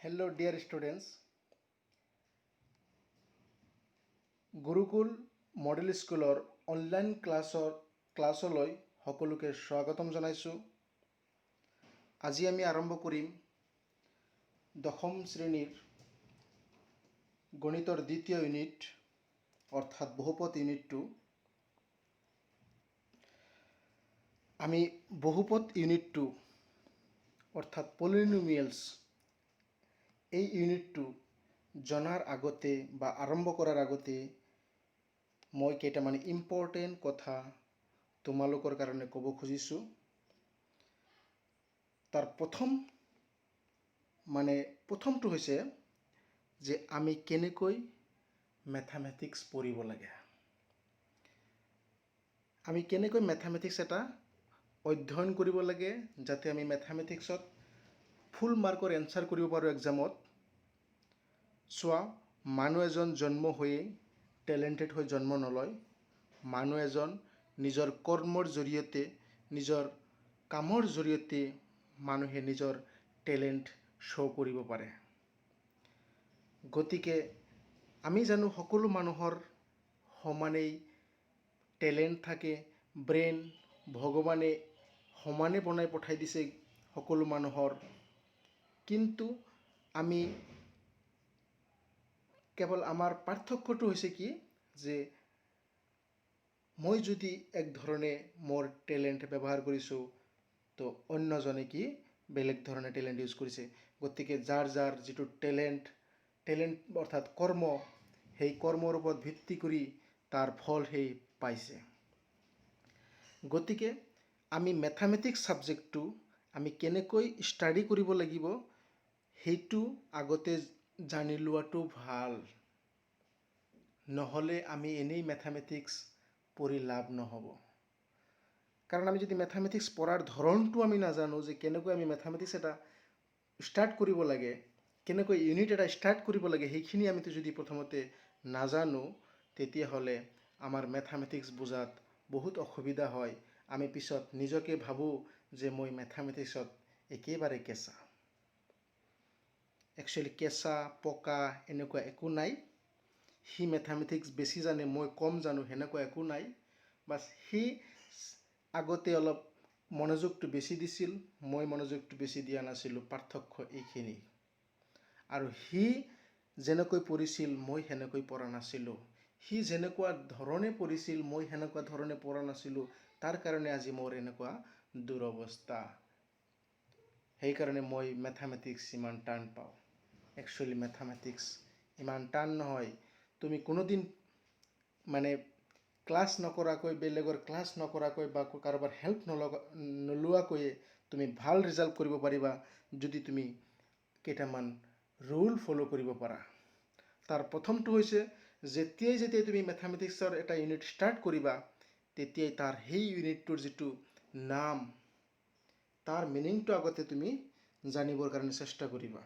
Hello, dear students. Gurukul model স্কুলৰ online ক্লাছলৈ সকলোকে স্বাগতম জনাইছোঁ। আজি আমি আৰম্ভ কৰিম দশম শ্ৰেণীৰ গণিতৰ দ্বিতীয় ইউনিট অৰ্থাৎ বহুপদ ইউনিটটো। আমি বহুপদ ইউনিটটো অৰ্থাৎ পলিনোমিয়েলছ এই ইউনিটটো জনাৰ আগতে বা আৰম্ভ কৰাৰ আগতে মই কেইটামান ইম্পৰ্টেণ্ট কথা তোমালোকৰ কাৰণে ক'ব খুজিছোঁ। তাৰ প্ৰথমটো হৈছে যে আমি কেনেকৈ মেথামেটিক্স পঢ়িব লাগে। আমি কেনেকৈ মেথামেটিক্স এটা অধ্যয়ন কৰিব লাগে যাতে আমি মেথামেটিক্সত ফুল মাৰ্কৰ এনচাৰ কৰিব পাৰোঁ এক্সামত। চোৱা, মানুহ এজন জন্ম হৈয়ে টেলেণ্টেড হৈ জন্ম নলয়। মানুহ এজন নিজৰ কৰ্মৰ জৰিয়তে, নিজৰ কামৰ জৰিয়তে মানুহে নিজৰ টেলেণ্ট শ্ব' কৰিব পাৰে। গতিকে আমি জানো সকলো মানুহৰ সমানেই টেলেণ্ট থাকে, ব্ৰেইন ভগৱানে সমানে বনাই পঠাই দিছে সকলো মানুহৰ। কিন্তু আমি কেৱল আমাৰ পাৰ্থক্যটো হৈছে কি যে মই যদি এক ধৰণে মোৰ টেলেণ্ট ব্যৱহাৰ কৰিছোঁ তো অন্যজনে কি বেলেগ ধৰণে টেলেণ্ট ইউজ কৰিছে। গতিকে যাৰ যাৰ যিটো টেলেণ্ট অৰ্থাৎ কৰ্ম, সেই কৰ্মৰ ওপৰত ভিত্তি কৰি তাৰ ফল সেই পাইছে। গতিকে আমি মেথামেটিক্স ছাবজেক্টটো আমি কেনেকৈ ষ্টাডি কৰিব লাগিব সেইটো আগতে জানি লোৱাটো ভাল। নহ'লে আমি এনেই মেথামেটিক্স পঢ়ি লাভ নহ'ব। কাৰণ আমি যদি মেথামেটিক্স পঢ়াৰ ধৰণটো আমি নাজানো যে কেনেকৈ আমি মেথামেটিক্স এটা ষ্টাৰ্ট কৰিব লাগে, কেনেকৈ ইউনিট এটা ষ্টাৰ্ট কৰিব লাগে, সেইখিনি আমিতো যদি প্ৰথমতে নাজানো তেতিয়াহ'লে আমাৰ মেথামেটিক্স বুজাত বহুত অসুবিধা হয়। আমি পিছত নিজকে ভাবোঁ যে মই মেথামেটিক্সত একেবাৰে কেঁচা। একচুৱেলি কেঁচা পকা এনেকুৱা একো নাই। সি মেথামেটিক্স বেছি জানে, মই কম জানো, সেনেকুৱা একো নাই। বাছ সি আগতে অলপ মনোযোগটো বেছি দিছিল, মই মনোযোগটো বেছি দিয়া নাছিলোঁ। পাৰ্থক্য এইখিনি। আৰু সি যেনেকৈ পঢ়িছিল মই সেনেকৈ পঢ়া নাছিলোঁ। সি যেনেকুৱা ধৰণে পঢ়িছিল মই সেনেকুৱা ধৰণে পঢ়া নাছিলোঁ। তাৰ কাৰণে আজি মোৰ এনেকুৱা দুৰৱস্থা। সেইকাৰণে মই মেথামেটিক্স ইমান টান পাওঁ। একচুৱেলি মেথামেটিক্স ইমান টান নহয়। তুমি কোনোদিন ক্লাছ নকৰাকৈ, বেলেগৰ ক্লাছ নকৰাকৈ বা কাৰোবাৰ হেল্প নোলোৱাকৈয়ে তুমি ভাল ৰিজাল্ট কৰিব পাৰিবা যদি তুমি কেইটামান ৰুল ফ'ল' কৰিব পাৰা। তাৰ প্ৰথমটো হৈছে যেতিয়াই তুমি মেথামেটিক্সৰ এটা ইউনিট ষ্টাৰ্ট কৰিবা তেতিয়াই তাৰ সেই ইউনিটটোৰ যিটো নাম, তাৰ মিনিংটো আগতে তুমি জানিবৰ কাৰণে চেষ্টা কৰিবা।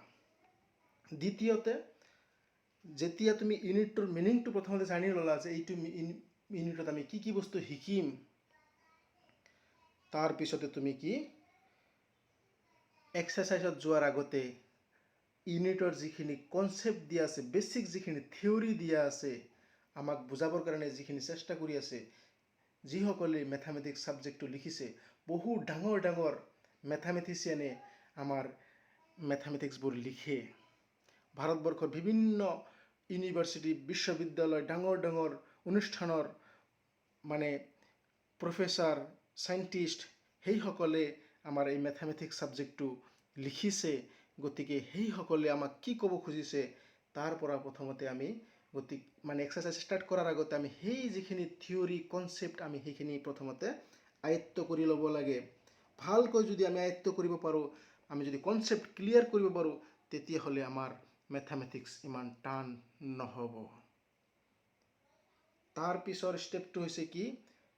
দ্বিতীয়তে, যেতিয়া তুমি ইউনিটটোৰ মিনিংটো প্ৰথমতে জানি ল'লা যে এইটো ইউনিটত আমি কি কি বস্তু শিকিম, তাৰপিছতে তুমি কি এক্সাৰচাইজত যোৱাৰ আগতে ইউনিটৰ যিখিনি কনচেপ্ট দিয়া আছে, বেছিক যিখিনি থিয়ৰী দিয়া আছে, আমাক বুজাবৰ কাৰণে যিখিনি চেষ্টা কৰি আছে, যিসকলে মেথামেটিক্স ছাবজেক্টটো লিখিছে, বহু ডাঙৰ ডাঙৰ মেথামেটিচিয়ানে আমাৰ মেথামেটিক্সবোৰ লিখে। ভাৰতবৰ্ষৰ বিভিন্ন ইউনিভাৰ্চিটি, বিশ্ববিদ্যালয়, ডাঙৰ ডাঙৰ অনুষ্ঠানৰ প্ৰফেচাৰ, চাইণ্টিষ্ট, সেইসকলে আমাৰ এই মেথামেটিক্স ছাবজেক্টটো লিখিছে। গতিকে সেইসকলে আমাক কি ক'ব খুজিছে তাৰ পৰা প্ৰথমতে আমি এক্সাৰচাইজ ষ্টাৰ্ট কৰাৰ আগতে আমি সেই যিখিনি থিয়ৰী কনচেপ্ট আমি সেইখিনি প্ৰথমতে আয়ত্ত কৰি ল'ব লাগে। ভালকৈ যদি আমি আয়ত্ত কৰিব পাৰোঁ, আমি যদি কনচেপ্ট ক্লিয়াৰ কৰিব পাৰোঁ তেতিয়াহ'লে আমাৰ মেথামেটিক্স ইমান টান নহ'ব। তাৰ পিছৰ ষ্টেপটো হৈছে কি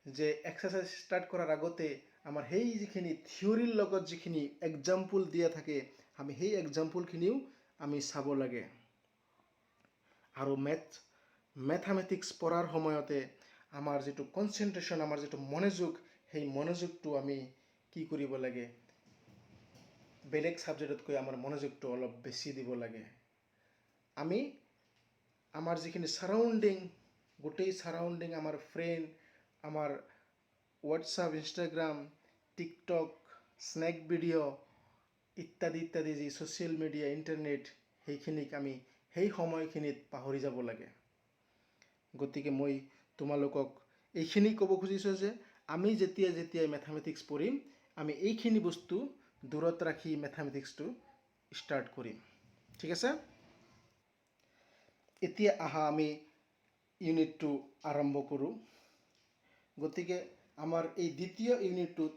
যে এক্সাৰচাইজ ষ্টাৰ্ট কৰাৰ আগতে আমাৰ সেই যিখিনি থিয়ৰীৰ লগত যিখিনি এক্সাম্পল দিয়া থাকে আমি সেই এক্সাম্পলখিনিও আমি চাব লাগে। আৰু মেথামেটিক্স পঢ়াৰ সময়তে আমাৰ যিটো কনচেনট্ৰেশ্যন, আমাৰ যিটো মনোযোগ, সেই মনোযোগটো আমি কি কৰিব লাগে, বেলেগ ছাবজেক্টতকৈ আমাৰ মনোযোগটো অলপ বেছি দিব লাগে। আমি আমাৰ যিখিনি ছাৰাউণ্ডিং, গোটেই ছাৰাউণ্ডিং, আমাৰ ফ্ৰেণ্ড, আমাৰ WhatsApp, Instagram, TikTok, snack video' ইত্যাদি ইত্যাদি যি ছ'চিয়েল মিডিয়া, ইণ্টাৰনেট, সেইখিনিক আমি সেই সময়খিনিত পাহৰি যাব লাগে। গতিকে মই তোমালোকক এইখিনি ক'ব খুজিছোঁ যে আমি যেতিয়াই মেথামেটিক্স পঢ়িম, আমি এইখিনি বস্তু দূৰত ৰাখি মেথামেটিক্সটো ষ্টাৰ্ট কৰিম। ঠিক আছে? এতিয়া আহা আমি ইউনিটটো আৰম্ভ কৰোঁ। গতিকে আমাৰ এই দ্বিতীয় ইউনিটটোত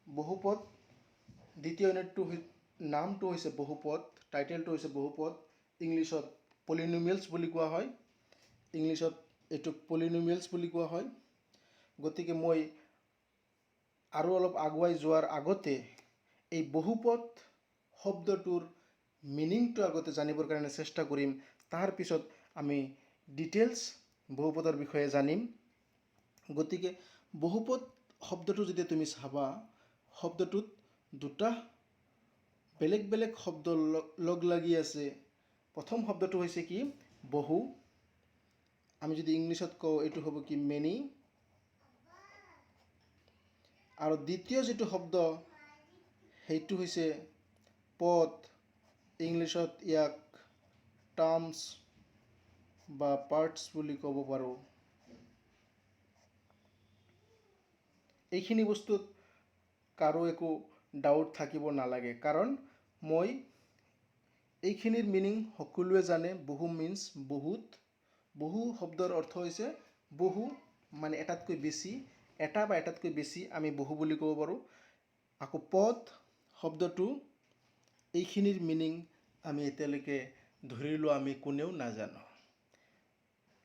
বহুপদ, দ্বিতীয় ইউনিটটোৰ নামটো হৈছে বহুপদ, টাইটেলটো হৈছে বহুপদ। ইংলিছত পলিনমিয়েলছ বুলি কোৱা হয়। ইংলিছত এইটোক পলিনমিয়েলছ বুলি কোৱা হয়। গতিকে মই আৰু অলপ আগুৱাই যোৱাৰ আগতে এই বহুপদ শব্দটোৰ মিনিংটো আগতে জানিবৰ কাৰণে চেষ্টা কৰিম। তাৰপিছত আমি ডিটেইলছ বহুপদৰ বিষয়ে জানিম। গতিকে বহুপদ শব্দটো যেতিয়া তুমি চাবা, শব্দটোত দুটা বেলেগ বেলেগ শব্দ লগ লাগি আছে। প্ৰথম শব্দটো হৈছে কি? বহু। আমি যদি ইংলিছত কওঁ, এইটো হ'ব কি? মেনি। আৰু দ্বিতীয় যিটো শব্দ, সেইটো হৈছে পদ। ইংলিছত ইয়াক টাৰ্মছ বা পাৰ্টছ বুলি ক'ব পাৰোঁ। এইখিনি বস্তুত কাৰো একো ডাউট থাকিব নালাগে, কাৰণ মই এইখিনিৰ মিনিং সকলোৱে জানে। বহু মিনছ বহুত। বহু শব্দৰ অৰ্থ হৈছে বহু মানে এটাতকৈ বেছি, এটা বা এটাতকৈ বেছি আমি বহু বুলি ক'ব পাৰোঁ। আকৌ পদ শব্দটো, এইখিনিৰ মিনিং আমি এতিয়ালৈকে ধৰি লোৱা আমি কোনেও নাজানো।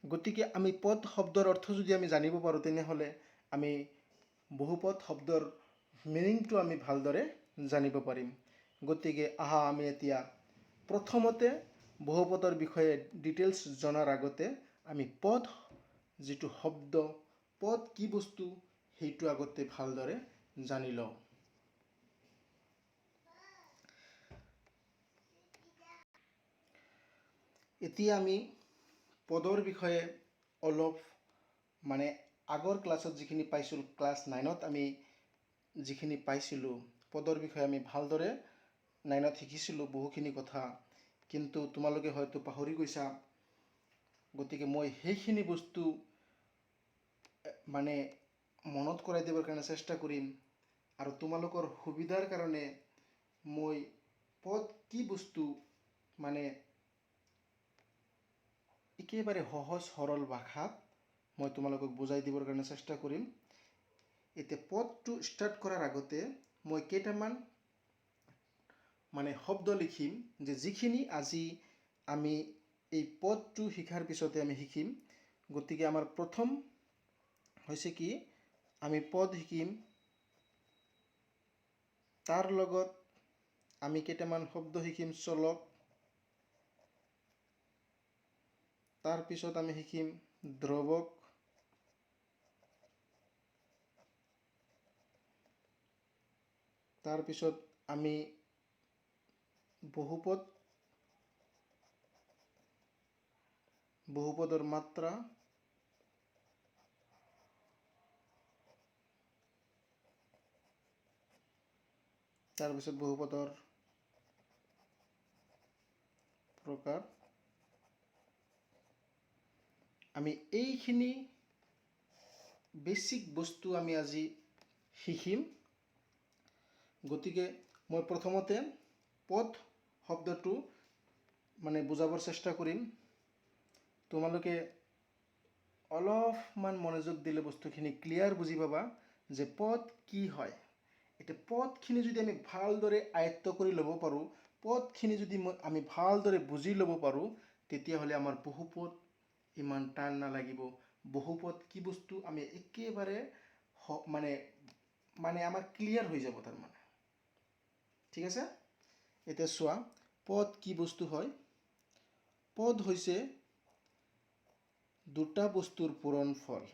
গতিকে আমি পদ শব্দৰ অৰ্থ যদি আমি জানিব পাৰোঁ, তেনেহ'লে আমি বহুপদ শব্দৰ মিনিংটো আমি ভালদৰে জানিব পাৰিম। গতিকে আহা আমি এতিয়া প্ৰথমতে বহুপদৰ বিষয়ে ডিটেইলছ জনাৰ আগতে আমি পদ যিটো শব্দ, পদ কি বস্তু, সেইটো আগতে ভালদৰে জানি লওঁ। এতিয়া আমি পদৰ বিষয়ে অলপ মানে আগৰ ক্লাছত যিখিনি পাইছিলোঁ, ক্লাছ 9ত আমি যিখিনি পাইছিলোঁ, পদৰ বিষয়ে আমি ভালদৰে 9ত শিকিছিলোঁ বহুখিনি কথা, কিন্তু তোমালোকে হয়তো পাহৰি গৈছা। গতিকে মই সেইখিনি বস্তু মানে মনত কৰাই দিবৰ কাৰণে চেষ্টা কৰিম। আৰু তোমালোকৰ সুবিধাৰ কাৰণে মই পদ কি বস্তু মানে একেবাৰে সহজ সৰল ভাষাত মই তোমালোকক বুজাই দিবৰ কাৰণে চেষ্টা কৰিম। এতিয়া পদটো ষ্টাৰ্ট কৰাৰ আগতে মই কেইটামান মানে শব্দ লিখিম, যে যিখিনি আজি আমি এই পদটো শিকাৰ পিছতে আমি শিকিম। গতিকে আমাৰ প্ৰথম হৈছে কি? আমি পদ শিকিম, তাৰ লগত আমি কেইটামান শব্দ শিকিম। চলক। তাৰপিছত আমি শিকিম ধ্ৰুৱক। তাৰপিছত আমি বহুপদৰ মাত্ৰা। তাৰপিছত বহুপদৰ প্ৰকাৰ। আমি এইখিনি বেছিক বস্তু আমি আজি শিকিম। গতিকে মই প্ৰথমতে পদ শব্দটো মানে বুজাবৰ চেষ্টা কৰিম। তোমালোকে অলপমান মনোযোগ দিলে বস্তুখিনি ক্লিয়াৰ বুজি পাবা যে পদ কি হয়। এতিয়া পদখিনি যদি আমি ভালদৰে আয়ত্ত কৰি ল'ব পাৰোঁ, পদখিনি যদি আমি ভালদৰে বুজি ল'ব পাৰোঁ, তেতিয়াহ'লে আমাৰ বহুপদ ইমান টান নালাগিব। বহুপদ কি বস্তু আমি একেবাৰে মানে আমাৰ ক্লিয়াৰ হৈ যাব তাৰমানে। ঠিক আছে? এতিয়া চোৱা, পদ কি বস্তু হয়। পদ হৈছে দুটা বস্তুৰ পূৰণফল।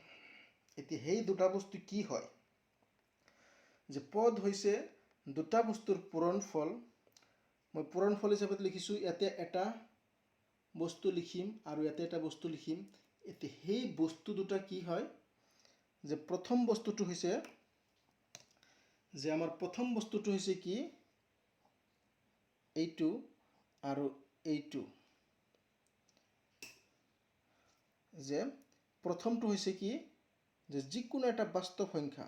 এতিয়া সেই দুটা বস্তু কি হয়? যে পদ হৈছে দুটা বস্তুৰ পূৰণফল মই পূৰণফল হিচাপে লিখিছোঁ ইয়াতে এটা বস্তু লিখিম আৰু ইয়াতে এটা বস্তু লিখিম এতিয়া সেই বস্তু দুটা কি হয় যে প্ৰথম বস্তুটো হৈছে যে আমাৰ প্ৰথম বস্তুটো হৈছে কি এইটো আৰু এইটো যে প্ৰথমটো হৈছে কি যে যিকোনো এটা বাস্তৱ সংখ্যা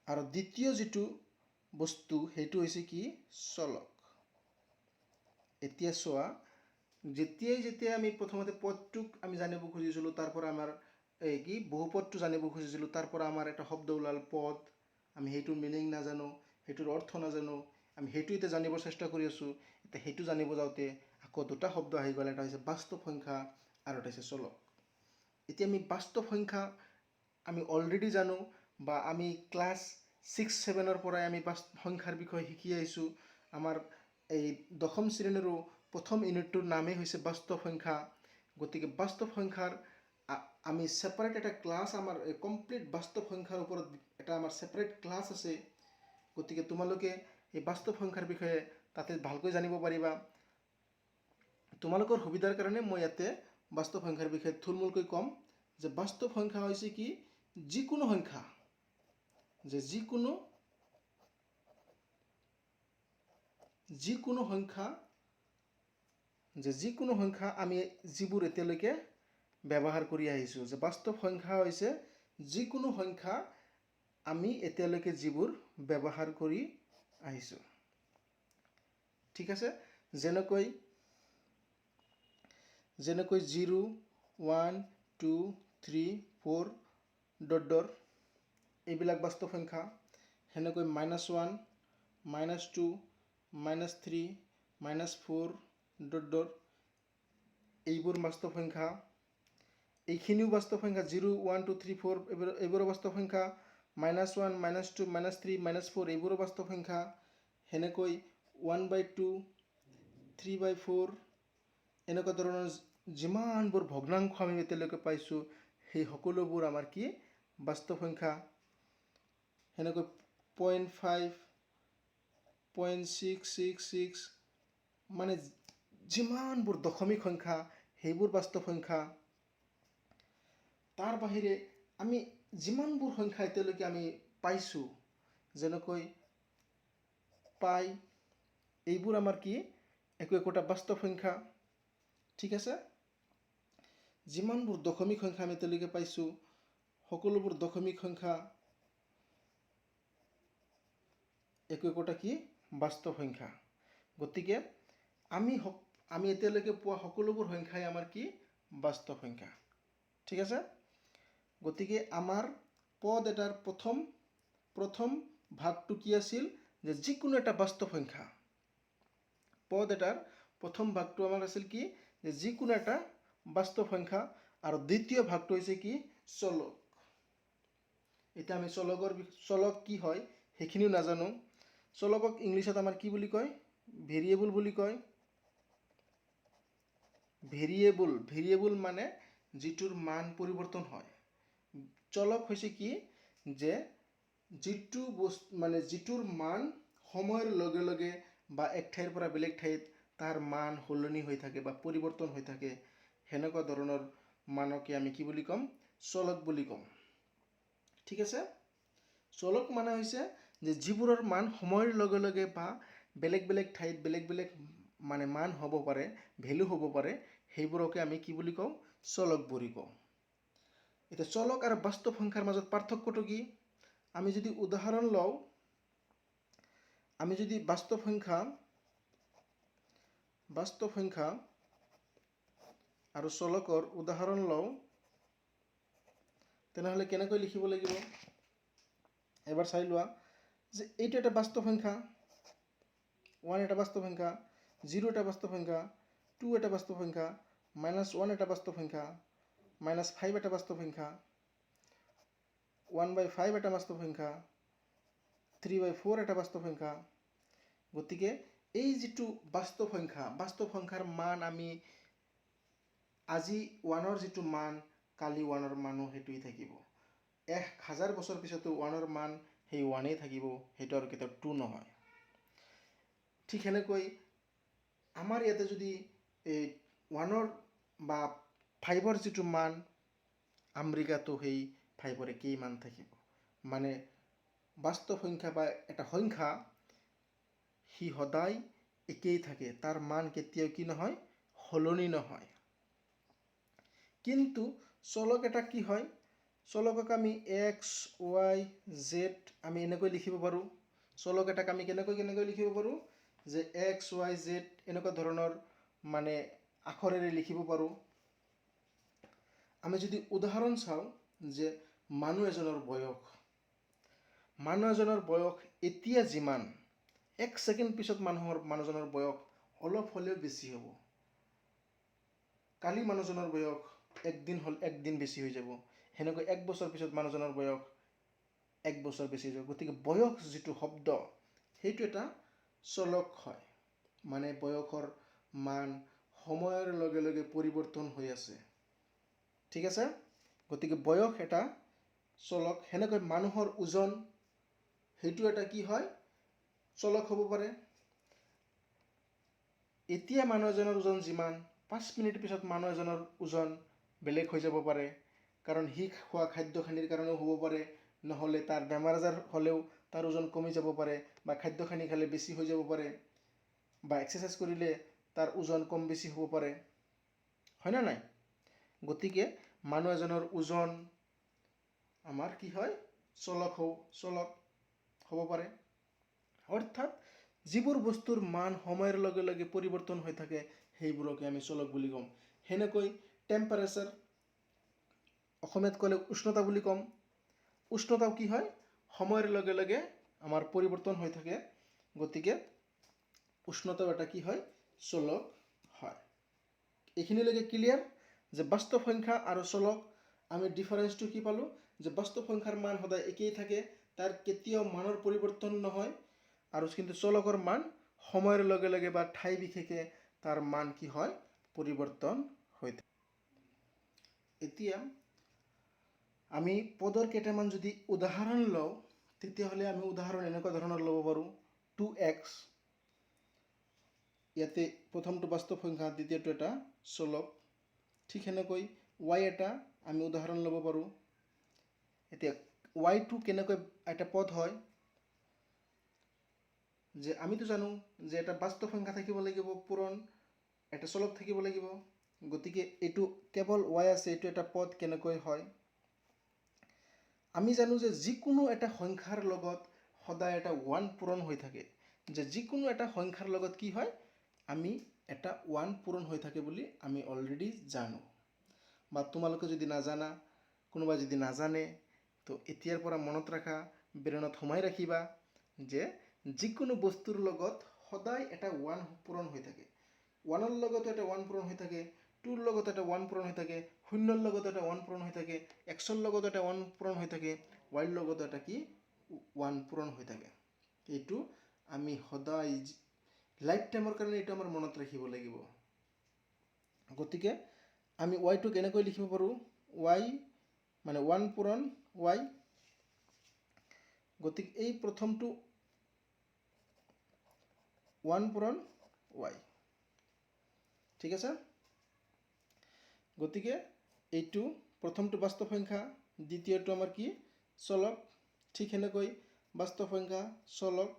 আৰু দ্বিতীয় যেটো বস্তু হেতু হৈছে কি চলক এতিয়া চোৱা যেতিয়া আমি প্ৰথমতে পদটোক আমি জানিব খুজিছিলো তাৰ পৰা আমাৰ এই কি বহুপদটো জানিব খুজিছিলো তাৰ পৰা আমাৰ এটা শব্দ ওলাল পদ আমি হেতুৰ মিনিং নাজানো হেতুৰ অৰ্থ নাজানো আমি হেতু এটা জানিব চেষ্টা কৰি আছো এটা হেতু জানিব যাওতে আকৌ দুটা শব্দ আহি গ'ল এটা হৈছে বাস্তৱ সংখ্যা আৰু এটা হৈছে চলক এতিয়া আমি বাস্তৱ সংখ্যা আমি অলৰেডি জানো বা আমি ক্লাস 6-7 ৰ পৰাই আমি সংখ্যাৰ বিষয় শিকি আহিছো আমাৰ এই দশম শ্ৰেণীৰ প্ৰথম ইউনিটটোৰ নামেই হৈছে বাস্তৱ সংখ্যা গতিকে বাস্তৱ সংখ্যাৰ আমি সেপাৰেট এটা ক্লাস আমাৰ কমপ্লিট বাস্তৱ সংখ্যাৰ ওপৰত এটা আমাৰ সেপাৰেট ক্লাস আছে গতিকে তোমালোকে এই বাস্তৱ সংখ্যাৰ বিষয়ে তাতে ভালকৈ জানিব পাৰিবা তোমালোকৰ সুবিধাৰ কাৰণে মই ইয়াতে বাস্তৱ সংখ্যাৰ বিষয়ে থুলমূলকৈ কম যে বাস্তৱ সংখ্যা হৈছে কি যিকোনো সংখ্যা যে যিকোনো সংখ্যা আমি যিবোৰ এতিয়ালৈকে ব্যৱহাৰ কৰি আহিছো যে বাস্তৱ সংখ্যা হৈছে যিকোনো সংখ্যা আমি এতিয়ালৈকে যিবোৰ ব্যৱহাৰ কৰি আহিছো ঠিক আছে যেনেকৈ 0 1 2 3 4 ডটৰ এইবিলাক বাস্তৱ সংখ্যা হেনেকৈ -1 -2 -3 -4 ডটৰ এইবোৰ বাস্তৱ সংখ্যা এইখিনিও বাস্তৱ সংখ্যা 0 1 2 3 4 এইবোৰ বাস্তৱ সংখ্যা -1 -2 -3 -4 এইবোৰ বাস্তৱ সংখ্যা হেনেকৈ 1/2 3/4 এনেকুৱা ধৰণৰ যিমানবোৰ ভগ্নাংশ আমি এতিয়ালৈকে পাইছো সেই সকলোবোৰ আমাৰ কি বাস্তৱ সংখ্যা হেনেকৈ 0.5 0.666 মানে যিমানবোৰ দশমিক সংখ্যা সেইবোৰ বাস্তৱ সংখ্যা তাৰ বাহিৰে আমি যিমানবোৰ সংখ্যা এতিয়ালৈকে আমি পাইছো যেনেকৈ পাই এইবোৰ আমাৰ কি একোটা বাস্তৱ সংখ্যা ঠিক আছে যিমানবোৰ দশমিক সংখ্যা আমি এতিয়ালৈকে পাইছো সকলোবোৰ দশমিক সংখ্যা একোটা কি বাস্তৱ সংখ্যা গতিকে আমি এতিয়ালৈকে পোৱা সকলোবোৰ সংখ্যাই আমাৰ কি বাস্তৱ সংখ্যা ঠিক আছে গতিকে আমাৰ পদ এটাৰ প্ৰথম ভাগটো কি আছিল যে যিকোনো এটা বাস্তৱ সংখ্যা পদ এটাৰ প্ৰথম ভাগটো আমাৰ আছিল কি যে যিকোনো এটা বাস্তৱ সংখ্যা আৰু দ্বিতীয় ভাগটো হৈছে কি চলক এটা আমি চলক কি হয় হেখিনিও নাজানো চলকক ইংলিছত আমাৰ কি বুলি কয় ভেৰিয়েবল বুলি কয় ভেৰিয়েবল মানে যিটোৰ মান পৰিৱৰ্তন হয় চলক হৈছে কি যে যিটো মানে যিটোৰ মান সময়ৰ লগে লগে বা এক ঠাইৰ পৰা বেলেগ ঠাইত তাৰ মান হলনি হৈ থাকে বা পৰিৱৰ্তন হৈ থাকে হেনেকুৱা ধৰণৰ মানকে আমি কি বুলি কম চলক বুলি কম ঠিক আছে চলক মানে হৈছে যে যিবোৰৰ মান সময়ৰ লগে লগে বা বেলেগ বেলেগ ঠাইত বেলেগ বেলেগ মানে মান হ'ব পাৰে ভ্যালু হ'ব পাৰে সেইবোৰকে আমি কি বুলি কওঁ চলক বুলি কওঁ এটা চলক আৰু বাস্তৱ সংখ্যাৰ মাজত পাৰ্থক্যটো কি আমি যদি উদাহৰণ লওঁ আমি যদি বাস্তৱ সংখ্যা আৰু চলকৰ উদাহৰণ লওঁ তেনেহলে কেনেকৈ লিখিব লাগিব এবাৰ চাই লোৱা যে এইটো এটা বাস্তৱ সংখ্যা 1 এটা বাস্তৱ সংখ্যা 0 এটা বাস্তৱ সংখ্যা 2 এটা বাস্তৱ সংখ্যা -1 এটা বাস্তৱ সংখ্যা -5 এটা বাস্তৱ সংখ্যা 1/5 এটা বাস্তৱ সংখ্যা 3/4 এটা বাস্তৱ সংখ্যা গতিকে এই যেটো বাস্তৱ সংখ্যাৰ মান আমি আজি 1ৰ যিটো মান কালি 1ৰ মানো সেইটোৱেই থাকিব। 1000 বছৰ পিছতো 1ৰ মান সেই 1এই থাকিব, সেইটো আৰু কেতিয়াও 2 নহয়। ঠিক সেনেকৈ আমাৰ ইয়াতে যদি এই 1ৰ বা 5ৰ যিটো মান, আমেৰিকাতো সেই 5ৰ একেই মান থাকিব। মানে বাস্তৱ সংখ্যা বা এটা সংখ্যা সি সদায় একেই থাকে, তাৰ মান কেতিয়াও কি নহয়, সলনি নহয়। কিন্তু চলক এটা কি হয়, চলকক আমি এক্স ৱাই জেড আমি এনেকৈ লিখিব পাৰোঁ। চলক এটাক আমি কেনেকৈ লিখিব পাৰোঁ, যে এক্স ৱাই জেড এনেকুৱা ধৰণৰ মানে আখৰেৰে লিখিব পাৰোঁ। আমি যদি উদাহৰণ চাওঁ, যে মানুহ এজনৰ বয়স এতিয়া যিমান, 1 ছেকেণ্ড পিছত মানুহজনৰ বয়স অলপ হ'লেও বেছি হ'ব। কালি মানুহজনৰ বয়স একদিন বেছি হৈ যাব। সেনেকৈ 1 বছৰ পিছত মানুহজনৰ বয়স 1 বছৰ বেছি হৈ যাব। গতিকে বয়স যিটো শব্দ, সেইটো এটা চলক হয়। মানে বয়সৰ মান সময়ৰ লগে লগে পৰিৱৰ্তন হৈ আছে। ঠিক আছে? গতিকে বয়স এটা চলক। সেনেকৈ মানুহৰ ওজন, সেইটো এটা কি হয়, চলক হ'ব পাৰে। এতিয়া মানুহ এজনৰ ওজন যিমান, 5 মিনিট পিছত মানুহ এজনৰ ওজন বেলেগ হৈ যাব পাৰে। কাৰণ সি খোৱা খাদ্যখিনিৰ কাৰণেও হ'ব পাৰে, নহ'লে তাৰ বেমাৰ আজাৰ হ'লেও তাৰ ওজন কমি যাব পাৰে, বা খাদ্যখিনি খালে বেছি হৈ যাব পাৰে, বা এক্সাৰচাইজ কৰিলে তাৰ ওজন কম বেছি হ'ব পাৰে। হয়নে নাই? গতিকে মানুহ এজনৰ ওজন আমাৰ কি হয়, চলক হ'ব পাৰে। অৰ্থাৎ যিবোৰ বস্তুৰ মান সময়ৰ লগে লগে পৰিৱৰ্তন হৈ থাকে, সেইবোৰকে আমি চলক বুলি ক'ম। সেনেকৈ টেম্পাৰেচাৰ, অসমীয়াত ক'লে উষ্ণতা বুলি ক'ম। উষ্ণতাও কি হয়, সময়ৰ লগে লগে আমাৰ পৰিৱৰ্তন হৈ থাকে। গতিকে উষ্ণতাও এটা কি হয়, চলক হয়। এইখিনিলৈকে ক্লিয়াৰ? যে বাস্তৱ সংখ্যা আৰু চলক আমি ডিফাৰেঞ্চটো কি পালোঁ, যে বাস্তৱ সংখ্যাৰ মান সদায় একেই থাকে, তাৰ কেতিয়াও মানৰ পৰিৱৰ্তন নহয়। আৰু কিন্তু চলকৰ মান সময়ৰ লগে লগে বা ঠাই বিশেষে তাৰ মান কি হয়, পৰিৱৰ্তন হৈ থাকে। এতিয়া আমি পদৰ কেইটামান যদি উদাহৰণ লওঁ, তেতিয়াহ'লে আমি উদাহৰণ এনেকুৱা ধৰণৰ ল'ব পাৰোঁ। 2x, ইয়াতে প্ৰথমটো বাস্তৱ সংখ্যা, দ্বিতীয়টো এটা চলক। ঠিক সেনেকৈ y এটা আমি উদাহৰণ ল'ব পাৰোঁ। এতিয়া y2 কেনেকৈ এটা পদ হয়, যে আমিতো জানো যে এটা বাস্তৱ সংখ্যা থাকিব লাগিব, পূৰণ এটা চলক থাকিব লাগিব। গতিকে এইটো কেৱল y আছে, এইটো এটা পদ কেনেকৈ হয়। আমি জানো যে যিকোনো এটা সংখ্যাৰ লগত সদায় এটা 1 পূৰণ হৈ থাকে। যে যিকোনো এটা সংখ্যাৰ লগত কি হয়, আমি এটা 1 পূৰণ হৈ থাকে বুলি আমি অলৰেডি জানো। বা তোমালোকে যদি নাজানা, কোনোবা যদি নাজানে, তো এতিয়াৰ পৰা মনত ৰাখা, ব্ৰেইনত সোমাই ৰাখিবা, যে যিকোনো বস্তুৰ লগত সদায় এটা 1 পূৰণ হৈ থাকে। 1ৰ লগতো এটা 1 পূৰণ হৈ থাকে, 2ৰ লগত এটা 1 পূৰণ হৈ থাকে, 0ৰ লগত এটা 1 পূৰণ হৈ থাকে, xৰ লগত এটা 1 পূৰণ হৈ থাকে, yৰ লগত এটা কি 1 পূৰণ হৈ থাকে। এইটো আমি সদায় লাইফ টাইমৰ কাৰণে এইটো আমাৰ মনত ৰাখিব লাগিব। গতিকে আমি y2 কেনেকৈ লিখিব পাৰোঁ, y মানে 1 পূৰণ y। গতিকে এই প্ৰথমটো 1 পূৰণ y। ঠিক আছে? গতিকে এইটো প্ৰথমটো বাস্তৱ সংখ্যা, দ্বিতীয়টো আমাৰ কি, চলক। ঠিক সেনেকৈ বাস্তৱ সংখ্যা, চলক,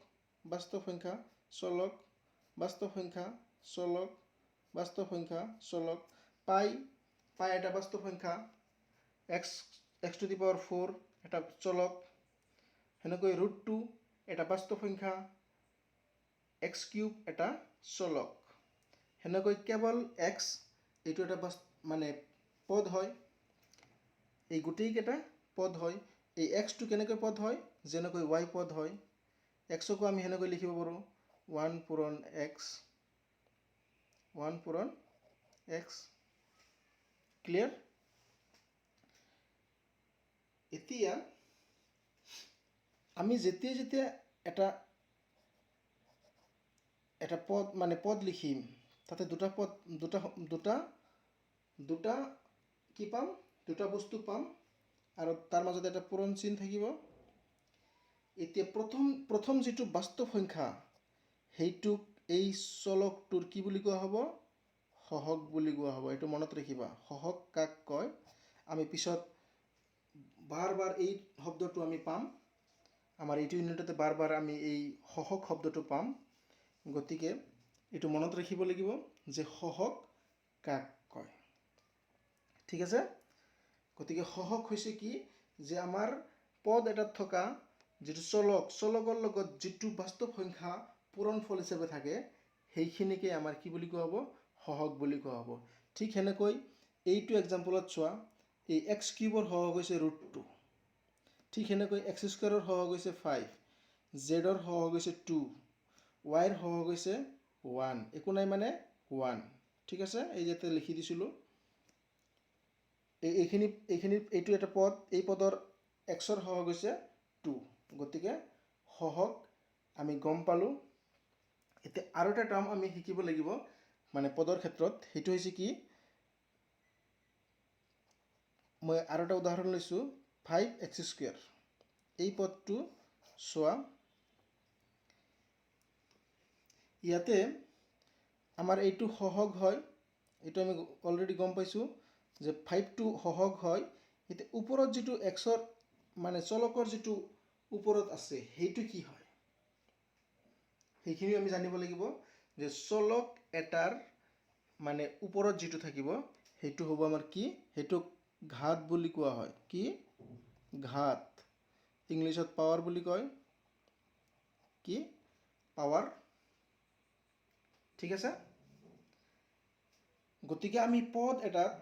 বাস্তৱ সংখ্যা, চলক, বাস্তৱ সংখ্যা, চলক, বাস্তৱ সংখ্যা, চলক। পাই এটা বাস্তৱ সংখ্যা, x⁴ এটা চলক। সেনেকৈ √2 এটা বাস্তৱ সংখ্যা, x³ এটা চলক। সেনেকৈ কেৱল x এইটো এটা মানে পদ হয়। এই গোটেইকেইটা পদ হয়। এই xটো কেনেকৈ পদ হয়, যেনেকৈ y পদ হয়। xকো আমি সেনেকৈ লিখিব পাৰোঁ, 1 পূৰণ x, 1 পূৰণ x। ক্লিয়াৰ? এতিয়া আমি যেতিয়া এটা পদ লিখিম, তাতে দুটা দুটা কি পাম, দুটা বস্তু পাম আৰু তাৰ মাজত এটা পূৰণ চিন থাকিব। এতিয়া প্ৰথম যিটো বাস্তৱ সংখ্যা সেইটোক এই চলকটোৰ কি বুলি কোৱা হ'ব, সহগ বুলি কোৱা হ'ব। এইটো মনত ৰাখিবা, সহগ কাক কয়। আমি পিছত বাৰ বাৰ এই শব্দটো আমি পাম, আমাৰ এইটো ইউনিটতে বাৰ বাৰ আমি এই সহগ শব্দটো পাম। গতিকে এইটো মনত ৰাখিব লাগিব যে সহগ কাক কয়। ঠিক আছে। গতিকে সহগ হৈছে কি, যে আমাৰ পদ এটাত থকা যিটো চলকৰ লগত যিটো বাস্তৱ সংখ্যা পূৰণফল হিচাপে থাকে সেইখিনিকে আমাৰ কি বুলি কোৱা হ'ব, সহগ বুলি কোৱা হ'ব। ঠিক সেনেকৈ এইটো এক্সাম্পলত চোৱা, এই এক্স কিউবৰ সহগ হৈছে √2। ঠিক সেনেকৈ এক্স স্কুৱাৰৰ সহগ হৈছে 5, জেডৰ সহগ হৈছে 2, ৱাইৰ সহগ হৈছে 1, একো নাই মানে 1। ঠিক আছে, এই যে লিখি দিছিলোঁ, এইটো এটা পদ, এই পদৰ এক্সৰ সহগ হৈছে 2। গতিকে সহগ আমি গম পালোঁ। এতিয়া আৰু এটা টাৰ্ম আমি শিকিব লাগিব মানে পদৰ ক্ষেত্ৰত, সেইটো হৈছে কি, মই আৰু এটা উদাহৰণ লৈছোঁ, 5x²। এই পদটো চোৱা, ইয়াতে আমাৰ এইটো সহগ হয়, এইটো আমি অলৰেডি গম পাইছোঁ যে 5টো সহগ হয়। এতিয়া ওপৰত যিটো এক্সৰ মানে চলকৰ যিটো ওপৰত আছে সেইটো কি হয়, সেইখিনি আমি জানিব লাগিব। যে চলক এটাৰ মানে ওপৰত যিটো থাকিব সেইটো হ'ব আমাৰ কি, সেইটোক ঘাত বুলি কোৱা হয়। কি ঘাত, ইংলিছত পাৱাৰ বুলি কয়। কি পাৱাৰ। ঠিক আছে। গতিকে আমি পদ এটাত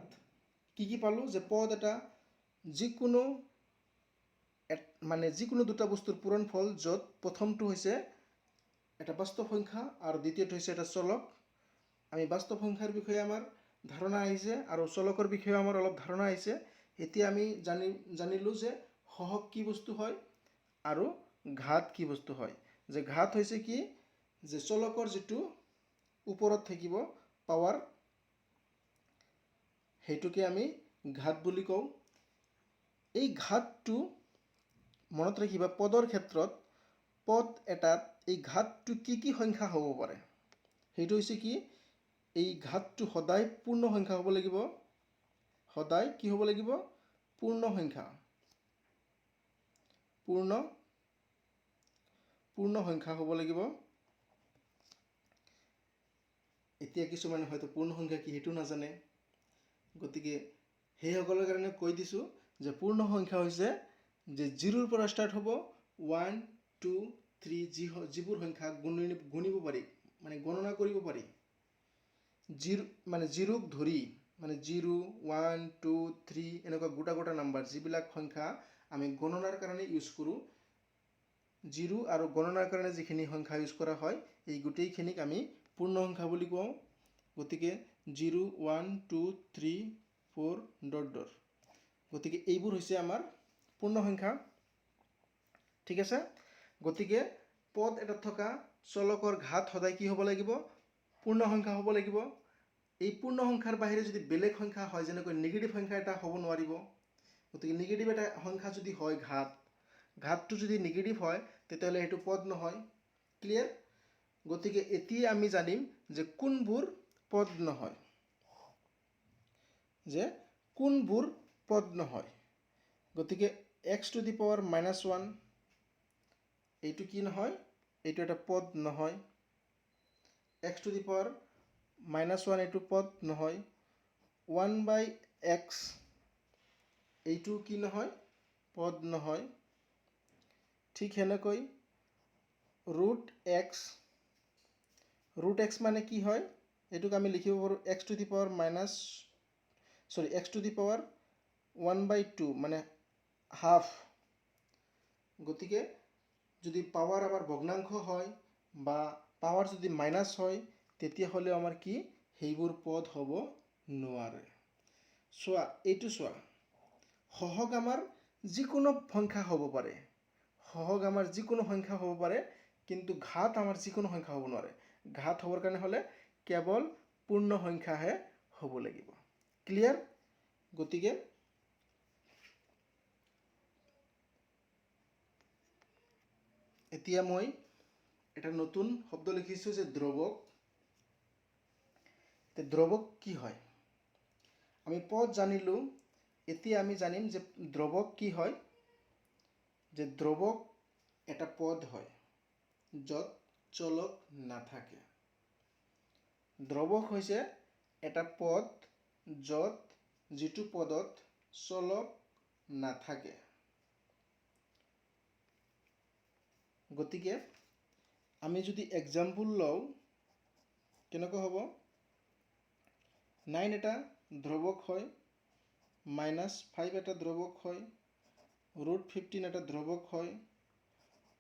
কি পালোঁ, যে পদ এটা যিকোনো দুটা বস্তুৰ পূৰণফল, য'ত প্ৰথমটো হৈছে এটা বাস্তৱ সংখ্যা আৰু দ্বিতীয়টো হৈছে এটা চলক। আমি বাস্তৱ সংখ্যাৰ বিষয়ে আমাৰ ধাৰণা আহিছে আৰু চলকৰ বিষয়ে আমাৰ অলপ ধাৰণা আহিছে। এতিয়া আমি জানিলোঁ যে সহগ কি বস্তু হয় আৰু ঘাত কি বস্তু হয়। যে ঘাত হৈছে কি, যে চলকৰ যিটো ওপৰত থাকিব পাৱাৰ, সেইটোকে আমি ঘাত বুলি কওঁ। এই ঘাতটো মনত ৰাখিবা, পদৰ ক্ষেত্ৰত পদ এটাত এই ঘাতটো কি সংখ্যা হ'ব পাৰে। সেইটো হৈছে কি, এই ঘাতটো সদায় পূৰ্ণ সংখ্যা হ'ব লাগিব। সদায় কি হ'ব লাগিব, পূৰ্ণ সংখ্যা। পূৰ্ণ সংখ্যা হ'ব লাগিব। এতিয়া কিছুমানে হয়তো পূৰ্ণ সংখ্যা কি সেইটো নাজানে, গতিকে সেইসকলৰ কাৰণে কৈ দিছোঁ যে পূৰ্ণ সংখ্যা হৈছে যে 0ৰ পৰা ষ্টাৰ্ট হ'ব, 1, 2, 3, যিবোৰ সংখ্যা গুণিব পাৰি, মানে গণনা কৰিব পাৰি। 0ক ধৰি, মানে 0, 1, 2, 3 এনেকুৱা গোটা নাম্বাৰ, যিবিলাক সংখ্যা আমি গণনাৰ কাৰণে ইউজ কৰোঁ। 0 আৰু গণনাৰ কাৰণে যিখিনি সংখ্যা ইউজ কৰা হয়, এই গোটেইখিনিক আমি পূৰ্ণ সংখ্যা বুলি কওঁ। গতিকে 0, 1, 2, 3, 4 ... গতিকে এইবোৰ হৈছে আমাৰ পূৰ্ণ সংখ্যা। ঠিক আছে। গতিকে পদ এটাত থকা চলকৰ ঘাত সদায় কি হ'ব লাগিব, পূৰ্ণ সংখ্যা হ'ব লাগিব। এই পূৰ্ণ সংখ্যাৰ বাহিৰে যদি বেলেগ সংখ্যা হয়, যেনেকৈ নিগেটিভ সংখ্যা এটা হ'ব নোৱাৰিব। গতিকে নিগেটিভ এটা সংখ্যা যদি হয় ঘাতটো যদি নিগেটিভ হয়, তেতিয়াহ'লে সেইটো পদ নহয়। ক্লিয়াৰ। গতিকে এতিয়া আমি জানিম যে কোনবোৰ পদ নহয়, গতিকে x⁻⁻1 এইটো কি নহয়, এইটো এটা পদ নহয়। x⁻⁻1 এইটো পদ নহয়। 1/x এইটো কি নহয়, পদ নহয়। ঠিক সেনেকৈ √x মানে কি হয়, এইটোক আমি লিখিব পাৰোঁ x⁻1/2 মানে হাফ। গতিকে যদি পাৱাৰ আমাৰ ভগ্নাংশ হয় বা পাৱাৰ যদি মাইনাছ হয়, তেতিয়াহ'লে আমাৰ কি, সেইবোৰ পদ হ'ব নোৱাৰে। এইটো চোৱা, সহগ আমাৰ যিকোনো সংখ্যা হ'ব পাৰে। কিন্তু ঘাত আমাৰ যিকোনো সংখ্যা হ'ব নোৱাৰে। ঘাত হ'বৰ কাৰণে হ'লে কেৱল পূৰ্ণ সংখ্যাহে হ'ব লাগিব। ক্লিয়াৰ? গতিকে এতিয়া মই এটা নতুন শব্দ লিখিছোঁ যে দ্ৰৱক। দ্ৰৱক কি হয়? আমি পদ জানিলোঁ, এতিয়া আমি জানিম যে দ্ৰৱক কি হয়। যে দ্ৰৱক এটা পদ হয় য'ত চলক নাথাকে। দ্ৰৱক হৈছে এটা পদ য'ত যিটো পদত চলক নাথাকে। গতিকে আমি যদি এক্সাম্পল লওঁ, কেনেকুৱা হ'ব? 9 এটা দ্ৰৱক হয়, -5 এটা দ্ৰৱক হয়, √15 এটা দ্ৰৱক হয়,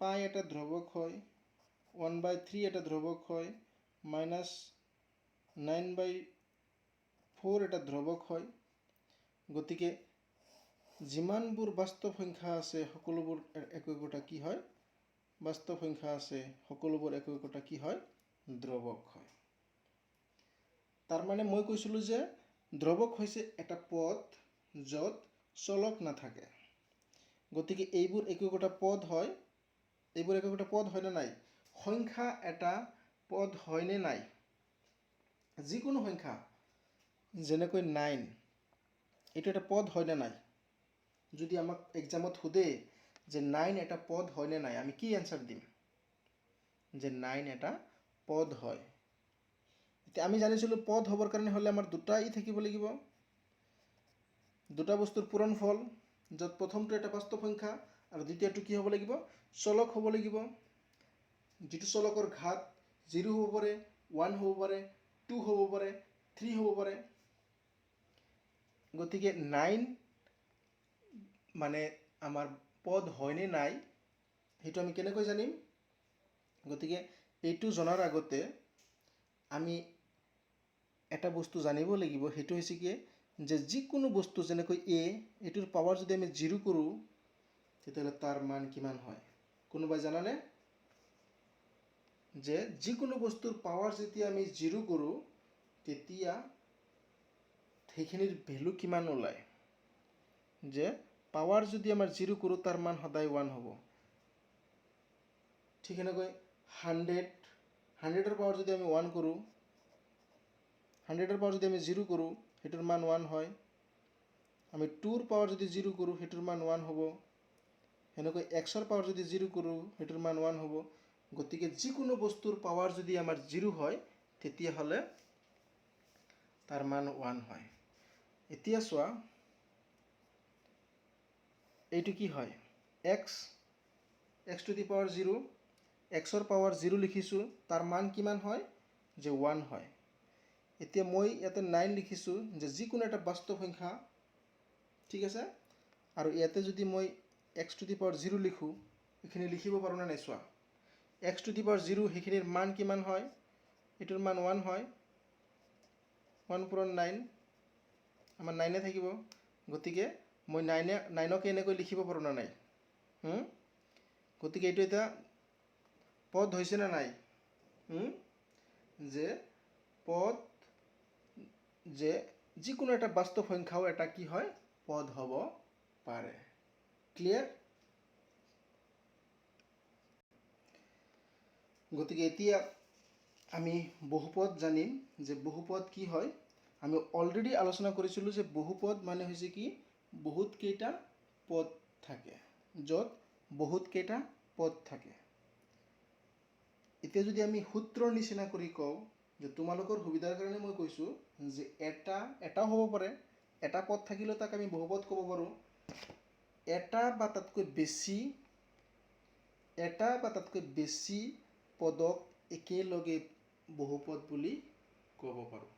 পাই এটা দ্ৰৱক হয়, 1/3 এটা দ্ৰৱক হয়, -9/4 এটা দ্ৰৱক হয়। গতিকে যিমানবোৰ বাস্তৱ সংখ্যা আছে সকলোবোৰ একো একোটা কি হয়? বাস্তৱ সংখ্যা আছে সকলোবোৰ একো একোটা কি হয়? দ্ৰৱক হয়। তাৰমানে মই কৈছিলোঁ যে দ্ৰৱক হৈছে এটা পদ য'ত চলক নাথাকে। গতিকে এইবোৰ একো একোটা পদ হয়। এইবোৰ একো একোটা পদ হয় নে নাই? সংখ্যা এটা পদ হয় নে নাই? যিকোনো সংখ্যা, যেনেকৈ 9, এইটো এটা পদ হয় নে নাই? যদি আমাক এক্সামত সোধে যে 9 এটা পদ হয় নে নাই, আমি কি এনচাৰ দিম? যে 9 এটা পদ হয়। এতিয়া আমি জানিছিলোঁ পদ হ'বৰ কাৰণে হ'লে আমাৰ দুটা থাকিব লাগিব। দুটা বস্তুৰ পূৰণফল, য'ত প্ৰথমটো এটা বাস্তৱ সংখ্যা আৰু দ্বিতীয়টো কি হ'ব লাগিব? চলক হ'ব লাগিব। যিটো চলকৰ ঘাত 0 হ'ব পাৰে, 1 হ'ব পাৰে, 2 হ'ব পাৰে, 3 হ'ব পাৰে। গতিকে 9 মানে আমাৰ পদ হয়নে নাই সেইটো আমি কেনেকৈ জানিম? গতিকে এইটো জনাৰ আগতে আমি এটা বস্তু জানিব লাগিব, সেইটো হৈছে কি? যে যিকোনো বস্তু যেনেকৈ a, এইটোৰ পাৱাৰ যদি আমি 0 কৰোঁ, তেতিয়াহ'লে তাৰ মান কিমান হয়? কোনোবাই জানানে? যে যিকোনো বস্তুৰ পাৱাৰ যেতিয়া আমি 0 কৰোঁ, তেতিয়া সেইখিনিৰ ভেলু কিমান ওলায়? যে পাৱাৰ যদি আমাৰ 0 কৰোঁ, তাৰ মান সদায় 1 হ'ব। ঠিক এনেকৈ 100ৰ পাৱাৰ যদি আমি 1 কৰোঁ, 100ৰ পাৱাৰ যদি আমি 0 কৰোঁ, সেইটোৰ মান 1 হয়। আমি 2ৰ পাৱাৰ যদি 0 কৰোঁ, সেইটোৰ মান 1 হ'ব। সেনেকৈ xৰ পাৱাৰ যদি 0 কৰোঁ, সেইটোৰ মান 1 হ'ব। গতিকে যিকোনো বস্তুৰ পাৱাৰ যদি আমাৰ 0 হয়, তেতিয়াহ'লে তাৰ মান 1 হয়। এতিয়া চোৱা, এইটো কি হয়? x to the power 0, xৰ power 0 লিখিছোঁ, তাৰ মান কিমান হয়? যে 1 হয়। এতিয়া মই ইয়াতে 9 লিখিছোঁ, যে যিকোনো এটা বাস্তৱ সংখ্যা, ঠিক আছে? আৰু ইয়াতে যদি মই x to the power 0 লিখোঁ, এইখিনি লিখিব পাৰোঁ নে নাই চোৱা? x to the power 0 সেইখিনিৰ মান কিমান হয়? এইটোৰ মান 1 হয়। 1 পূৰণ 9, আমাৰ 9 থাকিব। গতিকে মই 9কে এনেকৈ লিখিব পাৰোঁ নে নাই? গতিকে এইটো এটা পদ হৈছে নে নাই? যে পদ, যে যিকোনো এটা বাস্তৱ সংখ্যাও এটা কি হয়? পদ হ'ব পাৰে। ক্লিয়াৰ? গতিকে এতিয়া আমি বহুপদ জানিম যে বহুপদ কি হয়। আমি অলৰেডি আলোচনা কৰিছিলোঁ যে বহুপদ মানে হৈছে কি? বহুত কেইটা পদ থাকে, য'ত বহুত কেইটা পদ থাকে। এতিয়া যদি আমি সূত্ৰৰ নিচিনা কৰি কওঁ, যে তোমালোকৰ সুবিধাৰ কাৰণে মই কৈছোঁ যে এটাও হ'ব পাৰে, এটা পদ থাকিলেও তাক আমি বহুপদ ক'ব পাৰোঁ। এটা বা তাতকৈ বেছি পদক একেলগে বহুপদ বুলি ক'ব পাৰোঁ।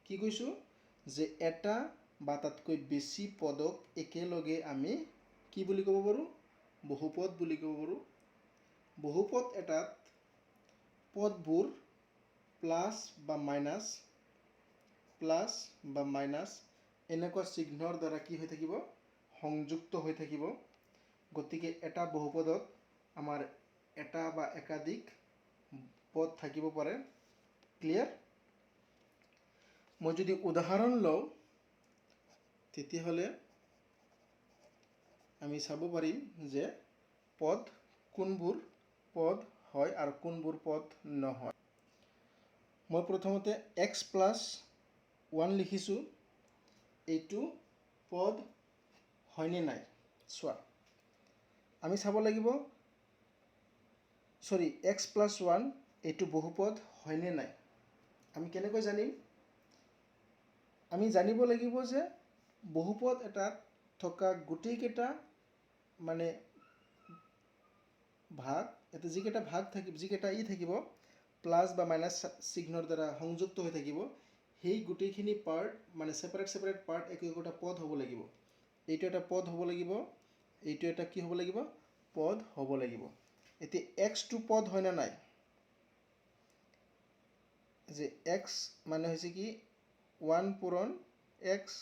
কি কৈছোঁ? যে এটা বা তাতকৈ বেছি পদক একেলগে আমি কি বুলি ক'ব পাৰোঁ? বহুপদ বুলি ক'ব পাৰোঁ। বহুপদ এটাত পদবোৰ প্লাছ বা মাইনাছ এনেকুৱা চিহ্নৰ দ্বাৰা কি হৈ থাকিব? সংযুক্ত হৈ থাকিব। গতিকে এটা বহুপদত আমাৰ এটা বা একাধিক পদ থাকিব পাৰে। ক্লিয়াৰ? মই যদি উদাহৰণ লওঁ, তেতিয়াহ'লে আমি চাব পাৰিম যে পদ কোনবোৰ পদ হয় আৰু কোনবোৰ পদ নহয়। মই প্ৰথমতে x প্লাছ 1 লিখিছোঁ, এইটো পদ হয়নে নাই চোৱা। আমি চাব লাগিব, x প্লাছ 1 এইটো বহুপদ হয়নে নাই। আমি কেনেকৈ জানিম? আমি জানিব লাগিব যে বহুপদ এটাত থকা গোটেইকেইটা মানে ভাগ, এটা যিকেইটা ভাগ থাকিব, যিকেইটা থাকিব প্লাছ বা মাইনাছ চিহ্নৰ দ্বাৰা সংযুক্ত হৈ থাকিব, সেই গোটেইখিনি পাৰ্ট মানে ছেপাৰেট পাৰ্ট একোটা পদ হ'ব লাগিব। এইটো এটা পদ হ'ব লাগিব, এইটো এটা কি হ'ব লাগিব? পদ হ'ব লাগিব। এতিয়া এক্সটো পদ হয় না নাই? যে এক্স মানে হৈছে কি 1 পূৰণ এক্স,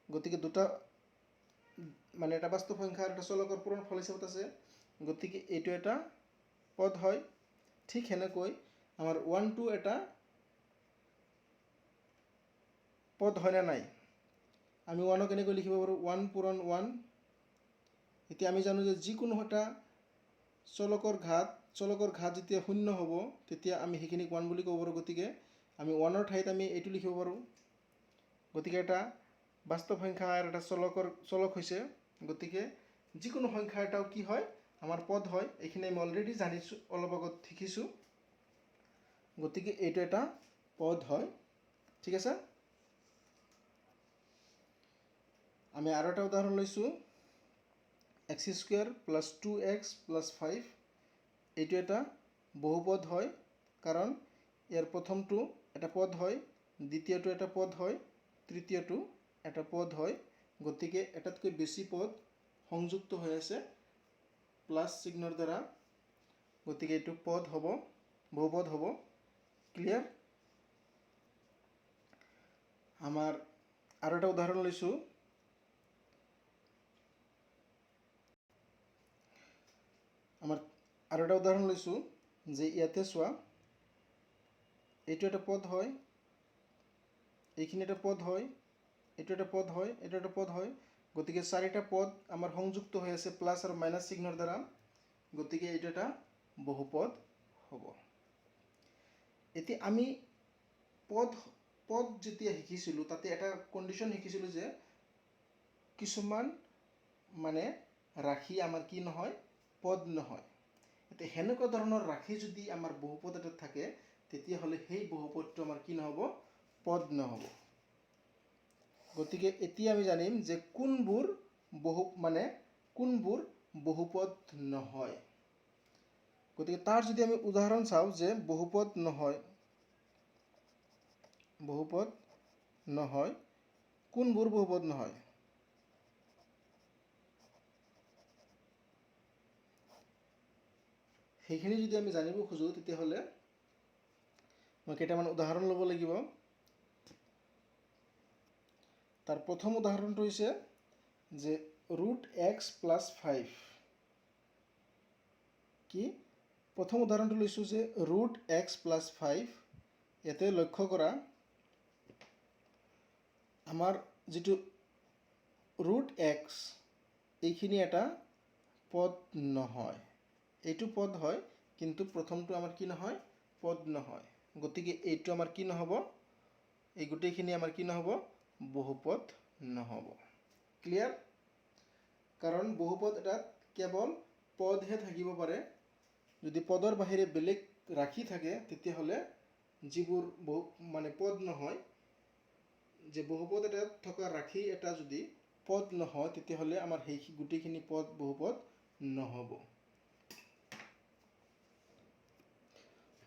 গতিকে দুটা মানে এটা বাস্তৱ সংখ্যা আৰু এটা চলকৰ পূৰণ ফল হিচাপত আছে, গতিকে এইটো এটা পদ হয়। ঠিক সেনেকৈ আমাৰ 1টো এটা পদ হয় না নাই? আমি 1ক কেনেকৈ লিখিব পাৰোঁ? 1 পূৰণ 1। এতিয়া আমি জানো যে যিকোনো এটা চলকৰ ঘাত যেতিয়া 0 হ'ব তেতিয়া আমি সেইখিনিক 1 বুলি ক'ব পাৰোঁ। গতিকে আমি 1ৰ ঠাইত আমি এইটো লিখিব পাৰোঁ। গতিকে এটা বাস্তৱ সংখ্যা আৰু এটা চলক হৈছে, গতিকে যিকোনো সংখ্যা এটাও কি হয়? আমাৰ পদ হয়। এইখিনি আমি অলৰেডি জানিছোঁ, অলপ আগত শিকিছোঁ। গতিকে এইটো এটা পদ হয়। ঠিক আছে? আমি আৰু এটা উদাহৰণ লৈছোঁ, x² + 2x + 5। এইটো এটা বহুপদ হয়, কাৰণ ইয়াৰ প্ৰথমটো এটা পদ হয়, দ্বিতীয়টো এটা পদ হয়, তৃতীয়টো এটা পদ হয়। গতিকে এটাতকৈ বেছি পদ সংযুক্ত হৈ আছে প্লাছ চিহ্নৰ দ্বাৰা, গতিকে এইটো পদ হ'ব, বহুপদ হ'ব। ক্লিয়াৰ? আমাৰ আৰু এটা উদাহৰণ লৈছোঁ, যে ইয়াতে চোৱা, এইটো এটা পদ হয়, এইখিনি এটা পদ হয়, এইটো এটা পদ হয়, এইটো এটা পদ হয়। গতিকে 4টা পদ আমাৰ সংযুক্ত হৈ আছে প্লাছ আৰু মাইনাছ চিহ্নৰ দ্বাৰা, গতিকে এইটো এটা বহুপদ হ'ব। এতিয়া আমি পদ যেতিয়া শিকিছিলোঁ তাতে এটা কণ্ডিশ্যন শিকিছিলোঁ যে কিছুমান মানে ৰাশি আমাৰ কি নহয়? পদ নহয়। এতিয়া সেনেকুৱা ধৰণৰ ৰাশি যদি আমাৰ বহুপদ এটাত থাকে, তেতিয়াহ'লে সেই বহুপদটো আমাৰ কি নহ'ব? পদ নহ'ব। গতিকে এতিয়া আমি জানিম যে কোনবোৰ বহুপদ নহয়। গতিকে তাৰ যদি আমি উদাহৰণ চাওঁ যে বহুপদ নহয়, কোনবোৰ বহুপদ নহয়? সেইখিনি যদি আমি জানিব খোজোঁ, তেতিয়াহ'লে মই কেইটামান উদাহৰণ ল'ব লাগিব। তাৰ প্ৰথম উদাহৰণটো হৈছে যে √x + 5। কি? প্ৰথম উদাহৰণটো লৈছোঁ যে √x + 5। ইয়াতে লক্ষ্য কৰা, আমাৰ যিটো √x, এইখিনি এটা পদ নহয়। এইটো পদ হয়, কিন্তু প্ৰথমটো আমাৰ কি নহয়? পদ নহয়। গতিকে এইটো আমাৰ কি নহ'ব? এই গোটেইখিনি আমাৰ কি নহ'ব? বহুপদ নহ'ব। ক্লিয়াৰ? কাৰণ বহুপদ এটাত কেৱল পদহে থাকিব পাৰে। যদি পদৰ বাহিৰে বেলেগ ৰাশি থাকে, তেতিয়াহ'লে যিবোৰ পদ নহয়, যে বহুপদ এটাত থকা ৰাশি এটা যদি পদ নহয়, তেতিয়াহ'লে আমাৰ সেই গোটেইখিনি বহুপদ নহ'ব।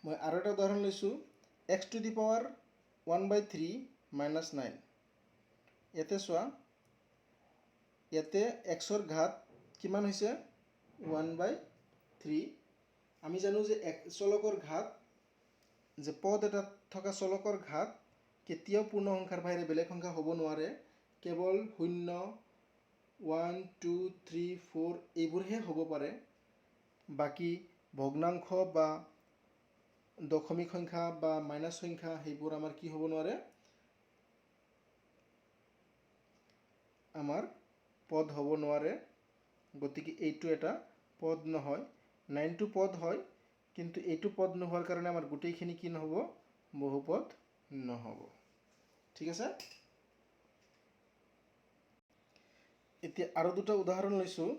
মই আৰু এটা উদাহৰণ লৈছোঁ, x⁴ (1/3 - 9). ইয়াতে চোৱা, ইয়াতে xৰ ঘাত কিমান হৈছে? 1/3। আমি জানো যে চলকৰ ঘাত, যে পদ এটাত থকা চলকৰ ঘাত কেতিয়াও পূৰ্ণ সংখ্যাৰ বাহিৰে বেলেগ সংখ্যা হ'ব নোৱাৰে। কেৱল 0, 1, 2, 3, 4 এইবোৰহে হ'ব পাৰে। বাকী ভগ্নাংশ বা দশমিক সংখ্যা বা মাইনাছ সংখ্যা সেইবোৰ আমাৰ কি হ'ব নোৱাৰে? আমাৰ পদ হ'ব নোৱাৰে, গতিকে এইটো এটা পদ নহয়। 9টো পদ হয়, কিন্তু এইটো পদ নোহোৱাৰ কাৰণে আমাৰ গোটেইখিনি কি নহ'ব, বহুপদ নহ'ব। ঠিক আছে। এতিয়া আৰু দুটা উদাহৰণ লৈছোঁ।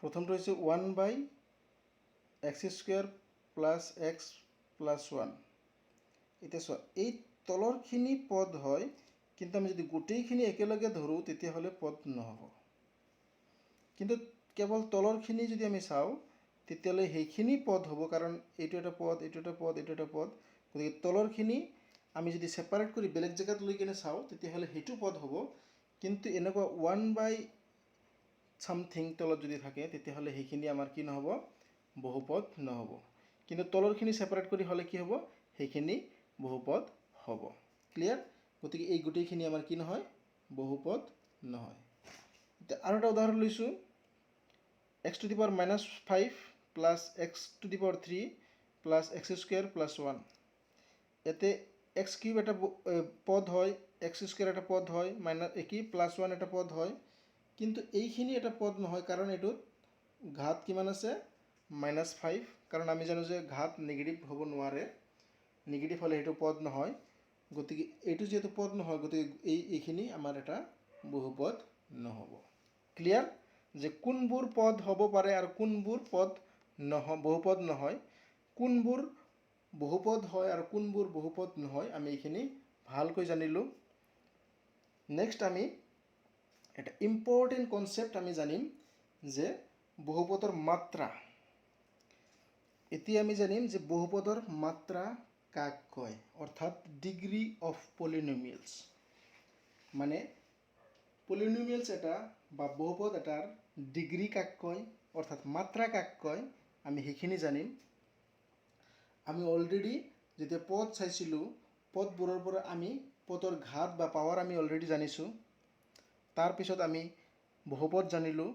প্ৰথমটো হৈছে 1/x² + x + 1। এতিয়া চোৱা, এই তলৰখিনি পদ হয়, কিন্তু আমি যদি গোটেইখিনি একেলগে ধৰোঁ তেতিয়াহ'লে পদ নহ'ব। কিন্তু কেৱল তলৰখিনি যদি আমি চাওঁ তেতিয়াহ'লে সেইখিনি পদ হ'ব, কাৰণ এইটো এটা পদ, এইটো এটা পদ, এইটো এটা পদ। গতিকে তলৰখিনি আমি যদি ছেপাৰেট কৰি বেলেগ জেগাত লৈ কিনে চাওঁ তেতিয়াহ'লে সেইটো পদ হ'ব। কিন্তু এনেকুৱা 1/something তলত যদি থাকে তেতিয়াহ'লে সেইখিনি আমাৰ কি নহ'ব, বহুপদ নহ'ব। কিন্তু তলৰখিনি ছেপাৰেট কৰি হ'লে কি হ'ব, সেইখিনি বহুপদ হ'ব। ক্লিয়াৰ? গতিকে এই গোটেইখিনি আমাৰ কি নহয়, বহুপদ নহয়। এতিয়া আৰু এটা উদাহৰণ লৈছোঁ। x⁻⁻5 + x⁻³ + x² + 1। ইয়াতে x³ এটা পদ হয়, x² এটা পদ হয়, +1 এটা পদ হয়, কিন্তু এইখিনি এটা পদ নহয়, কাৰণ এইটোত ঘাত কিমান আছে, -5। কাৰণ আমি জানো যে ঘাত নিগেটিভ হ'ব নোৱাৰে, নিগেটিভ হ'লে সেইটো পদ নহয়। গতিকে এইটো যিহেতু পদ নহয়, গতিকে এইখিনি আমাৰ এটা বহুপদ নহ'ব। ক্লিয়াৰ? যে কোনবোৰ পদ হ'ব পাৰে আৰু কোনবোৰ পদ বহুপদ নহয়, কোনবোৰ বহুপদ হয় আৰু কোনবোৰ বহুপদ নহয়, আমি এইখিনি ভালকৈ জানিলোঁ। নেক্সট আমি এটা ইম্পৰ্টেণ্ট কনচেপ্ট আমি জানিম, যে বহুপদৰ মাত্ৰা। এতিয়া আমি জানিম যে বহুপদৰ মাত্ৰা কাক কয়, অৰ্থাৎ ডিগ্ৰী অফ পলিনমিয়েলছ। মানে পলিনমিয়েলছ এটা বা বহুপদ এটাৰ ডিগ্ৰী কাক কয়, অৰ্থাৎ মাত্ৰা কাক কয়, আমি সেইখিনি জানিম। আমি অলৰেডি যেতিয়া পদ চাইছিলোঁ, পদবোৰৰ পৰা আমি পদৰ ঘাত বা পাৱাৰ আমি অলৰেডি জানিছোঁ। তাৰপিছত আমি বহুপদ জানিলোঁ।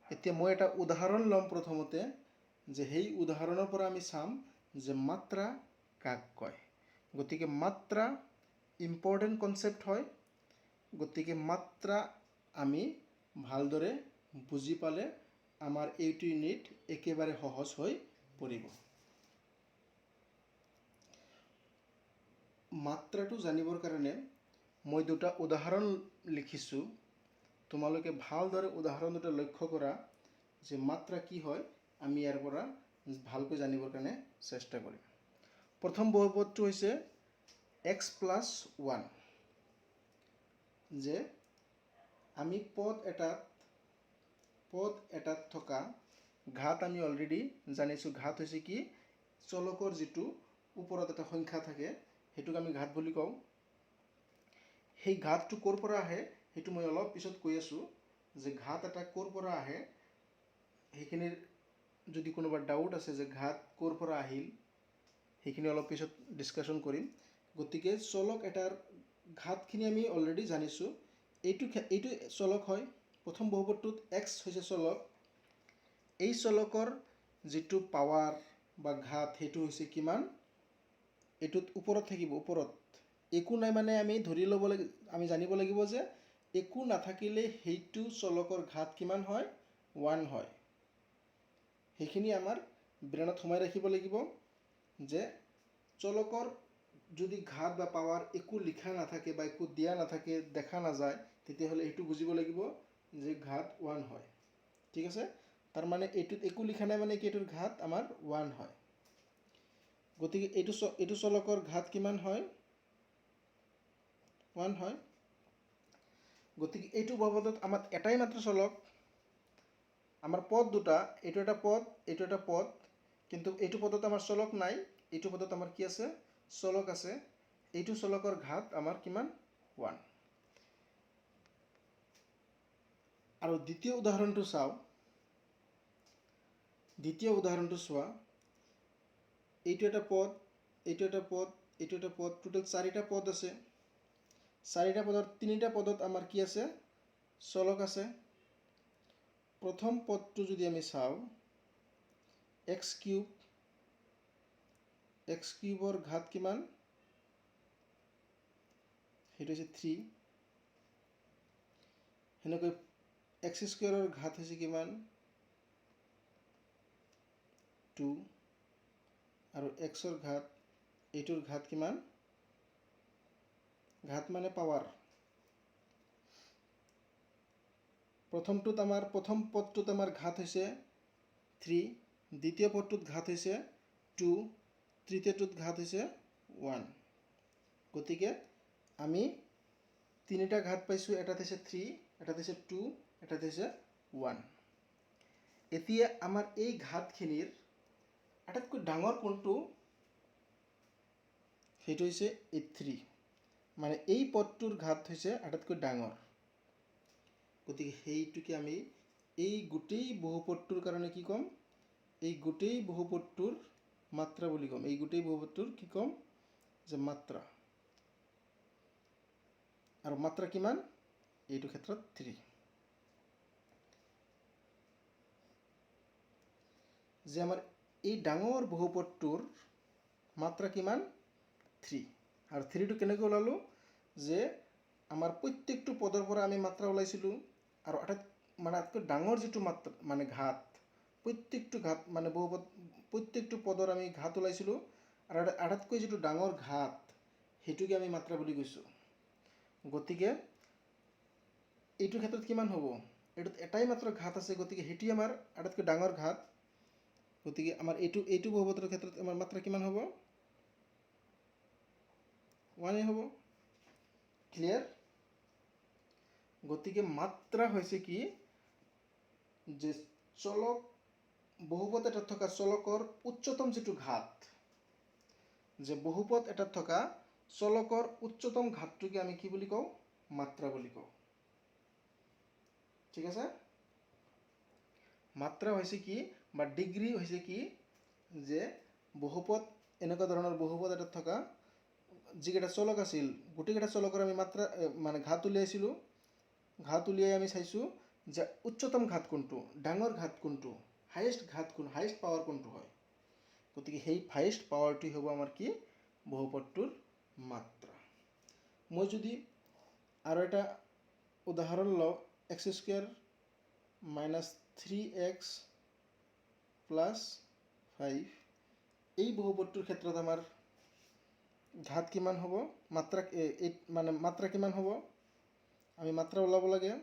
এতিয়া মই এটা উদাহৰণ ল'ম প্ৰথমতে, যে সেই উদাহৰণৰ পৰা আমি চাম যে মাত্ৰা কাক কয়। গতিকে মাত্ৰা ইম্পৰ্টেণ্ট কনচেপ্ট হয়। গতিকে মাত্ৰা আমি ভালদৰে বুজি পালে আমাৰ এইটো ইউনিট একেবাৰে সহজ হৈ পৰিব। মাত্ৰাটো জানিবৰ কাৰণে মই দুটা উদাহৰণ লিখিছোঁ। তোমালোকে ভালদৰে উদাহৰণ দুটা লক্ষ্য কৰা, যে মাত্ৰা কি হয়, আমি ইয়াৰ পৰা ভালকৈ জানিবৰ কাৰণে চেষ্টা কৰিম। প্ৰথম বহুপদটো হৈছে x + 1। যে আমি পদ এটাত থকা ঘাত আমি অলৰেডি জানিছোঁ। ঘাত হৈছে কি, চলকৰ যিটো ওপৰত এটা সংখ্যা থাকে সেইটোক আমি ঘাত বুলি কওঁ। সেই ঘাতটো ক'ৰ পৰা আহে সেইটো মই অলপ পিছত কৈ আছোঁ, যে ঘাত এটা ক'ৰ পৰা আহে। সেইখিনিৰ যদি কোনোবা ডাউট আছে যে ঘাত ক'ৰ পৰা আহিল, সেইখিনি অলপ পিছত ডিছকাশ্যন কৰিম। গতিকে চলক এটাৰ ঘাতখিনি আমি অলৰেডি জানিছোঁ। এইটো চলক হয়। প্ৰথম বহুপদটোত x হৈছে চলক। এই চলকৰ যিটো পাৱাৰ বা ঘাত সেইটো হৈছে কিমান, এইটোত ওপৰত থাকিব, ওপৰত একো নাই। মানে আমি ধৰি ল'ব লাগিব, আমি জানিব লাগিব যে একো নাথাকিলে সেইটো চলকৰ ঘাত কিমান হয়, 1 হয়। সেইখিনি আমাৰ ব্ৰেইনত সোমাই ৰাখিব লাগিব, যে চলকৰ যদি ঘাত বা পাৱাৰ একো লিখা নাথাকে বা একো দিয়া নাথাকে, দেখা নাযায়, তেতিয়াহ'লে এইটো বুজিব লাগিব যে ঘাত 1 হয়। ঠিক আছে? তাৰমানে এইটোত একো লিখা নাই, মানে কি এইটোৰ ঘাত আমাৰ 1 হয়। গতিকে এইটো চলকৰ ঘাত কিমান হয়, 1 হয়। গতিকে এইটো বহুপদত আমাৰ এটাই মাত্ৰ চলক। আমাৰ পদ দুটা, এইটো এটা পদ, এইটো এটা পদ, কিন্তু এইটো পদত আমাৰ চলক নাই, এইটো পদত আমাৰ কি আছে, চলক আছে। এইটো চলকৰ ঘাত আমাৰ কিমান, 1। আৰু দ্বিতীয় উদাহৰণটো চাওঁ। দ্বিতীয় উদাহৰণটো চোৱা। এইটো এটা পদ, এইটো এটা পদ, এইটো এটা পদ, টোটেল 4টা পদ আছে। 4টা পদৰ 3টা পদত আমাৰ কি আছে, চলক আছে। প্ৰথম পদটো যদি আমি চাওঁ, x³ x³ ঘাত কিমান, সেইটো হৈছে 3। সেনেকৈ x স্কুৱেৰৰ ঘাত হৈছে কিমান 2 আৰু x ৰ ঘাত এইটোৰ ঘাত কিমান ঘাত মানে পাৱাৰ প্ৰথম পদটোত আমাৰ ঘাত হৈছে 3 দ্বিতীয় পদটোত ঘাত হৈছে 2 তৃতীয়টোত ঘাত হৈছে 1 গতিকে আমি তিনিটা ঘাত পাইছো এটা হৈছে 3 এটা হৈছে 2 এটা হৈছে 1 এতিয়া আমাৰ এই ঘাতখিনিৰ আটাইতকৈ ডাঙৰ কোনটো সেইটো হৈছে 3 মানে এই পদটোৰ ঘাত হৈছে আটাইতকৈ ডাঙৰ গতিকে সেইটোকে আমি এই গোটেই বহুপদটোৰ কাৰণে কি ক'ম এই গোটেই বহুপদটোৰ মাত্ৰা বুলি ক'ম এই গোটেই বহুপদটোৰ কি ক'ম যে মাত্ৰা আৰু মাত্ৰা কিমান এইটো ক্ষেত্ৰত 3 যে আমাৰ এই ডাঙৰ বহুপদটোৰ মাত্ৰা কিমান 3 আৰু 3 টো কেনেকৈ ওলালো যে আমাৰ প্ৰত্যেকটো পদৰ পৰা আমি মাত্ৰা ওলাইছিলো আৰু আটাইতকৈ ডাঙৰ যেটো মাত্ৰা মানে ঘাত প্ৰত্যেকটো ঘাত মানে বহুপদ প্ৰত্যেকটো পদৰ আমি ঘাত ওলাইছিলো আৰু আটাইতকৈ যেটো ডাঙৰ ঘাত হেতুকে আমি মাত্ৰা বুলি কৈছো গতিকে এইটো ক্ষেত্ৰত কিমান হ'ব এটোত এটাই মাত্ৰ ঘাত আছে গতিকে হেটি আমাৰ আটাইতকৈ ডাঙৰ ঘাত গতিকে আমাৰ এইটো বহুপদৰ ক্ষেত্ৰত আমাৰ মাত্ৰা কিমান হ'ব 1 হ'ব ক্লিয়াৰ গতিকে মাত্ৰা হৈছে কি যে চলক বহুপদ এটাত থকা চলকৰ উচ্চতম যেটো ঘাত যে বহুপদ এটাত থকা চলকৰ উচ্চতম ঘাতটোকে আমি কি বুলি কওঁ মাত্ৰা বুলি কওঁ ঠিক আছে মাত্ৰা হৈছে কি বা ডিগ্ৰী হৈছে কি যে বহুপদ এনেকুৱা ধৰণৰ বহুপদ এটাত থকা যিকেইটা চলক আছিল গোটেইকেইটা চলকৰ আমি মাত্ৰা মানে ঘাত উলিয়াইছিলো ঘাত উলিয়াই আমি চাইছো যে উচ্চতম ঘাত কোনটো ডাঙৰ ঘাত কোনটো হাইয়েষ্ট ঘাত কোন হাইয়েষ্ট পাৱাৰ কোনটো হয় গতিকে সেই হাইয়েষ্ট পাৱাৰটো হ'ব আমাৰ কি বহুপদটোৰ মাত্ৰা মই যদি আৰু এটা উদাহৰণ লওঁ x square minus 3x plus 5 এই বহুপদটোৰ ক্ষেত্ৰত আমাৰ ঘাত কিমান হ'ব মাত্ৰা মানে মাত্ৰা কিমান হ'ব আমি মাত্ৰা ওলাব লাগে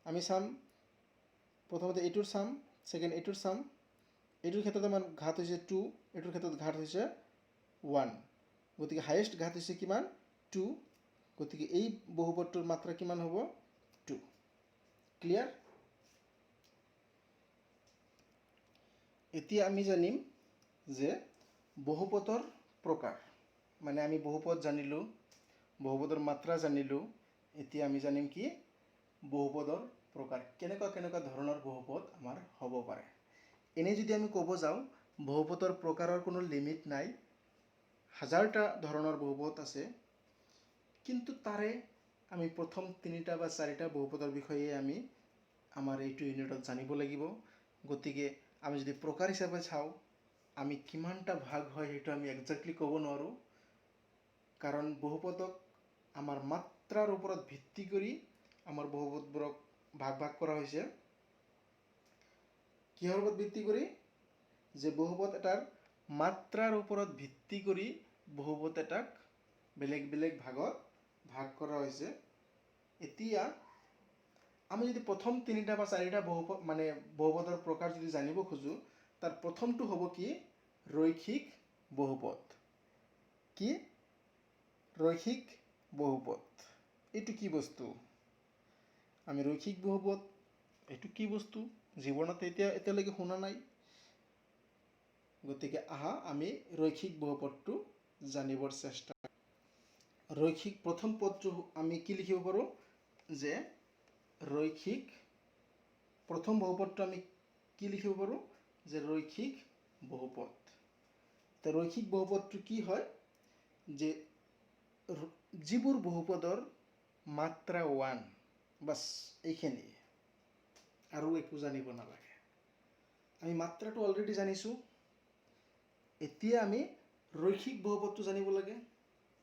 আমি চাম প্ৰথমতে এইটোৰ চাম সেকেন্ড এইটোৰ চাম এইটোৰ ক্ষেত্ৰত আমাৰ ঘাত হৈছে 2 এইটোৰ ক্ষেত্ৰত ঘাত হৈছে 1 গতিকে হাইয়েষ্ট ঘাত হৈছে কিমান 2 গতিকে এই বহুপদটোৰ মাত্ৰা কিমান হ'ব 2 ক্লিয়াৰ এতিয়া আমি জানিম যে বহুপদৰ প্ৰকাৰ মানে আমি বহুপদ জানিলো বহুপদৰ মাত্ৰা জানিলো এতিয়া আমি জানিম কি বহুপদৰ প্ৰকাৰ কেনেকুৱা ধৰণৰ বহুপদ আমাৰ হ'ব পাৰে এনে যদি আমি ক'ব যাওঁ বহুপদৰ প্ৰকাৰৰ কোনো লিমিট নাই হাজাৰটা ধৰণৰ বহুপদ আছে কিন্তু তাৰে আমি প্ৰথম 3টা বা 4টা বহুপদৰ বিষয়ে আমি আমাৰ এইটো ইউনিটত জানিব লাগিব গতিকে আমি যদি প্ৰকাৰ হিচাপে চাওঁ আমি কিমানটা ভাগ হয় হেতু আমি এক্স্যাক্টলি ক'ব নোৱাৰো কাৰণ বহুপদক আমাৰ মাত্ৰাৰ ওপৰত ভিত্তি কৰি আমাৰ বহুপদবোৰক ভাগ কৰা হৈছে কিহৰ ওপৰত ভিত্তি কৰি যে বহুপদ এটাৰ মাত্ৰাৰ ওপৰত ভিত্তি কৰি বহুপদ এটাক বেলেগ ভাগত ভাগ কৰা হৈছে এতিয়া আমি যদি প্ৰথম 3টা বা 4টা বহুপদ মানে বহুপদৰ প্ৰকাৰ যদি জানিব খুজো তাৰ প্ৰথমটো হ'ব কি ৰৈখিক বহুপদ কি ৰৈখিক বহুপদ এটো কি বস্তু আমি ৰৈখিক বহুপদ এটো কি বস্তু জীৱনত এতিয়ালৈকে শুনা নাই গতিকে আহা আমি ৰৈখিক বহুপদটো জানিবৰ চেষ্টা ৰৈখিক প্ৰথম পদটো আমি কি লিখিব পাৰো যে ৰৈখিক প্ৰথম বহুপদটো আমি কি লিখিব পাৰো যে ৰৈখিক বহুপদ তে ৰৈখিক বহুপদটো কি হয় যে যিবোৰ বহুপদৰ মাত্ৰা 1 বাস এইখিনি আৰু একো জানিব নালাগে আমি মাত্ৰাটো অলৰেডি জানিছো এতিয়া আমি ৰৈখিক বহুপদটো জানিব লাগে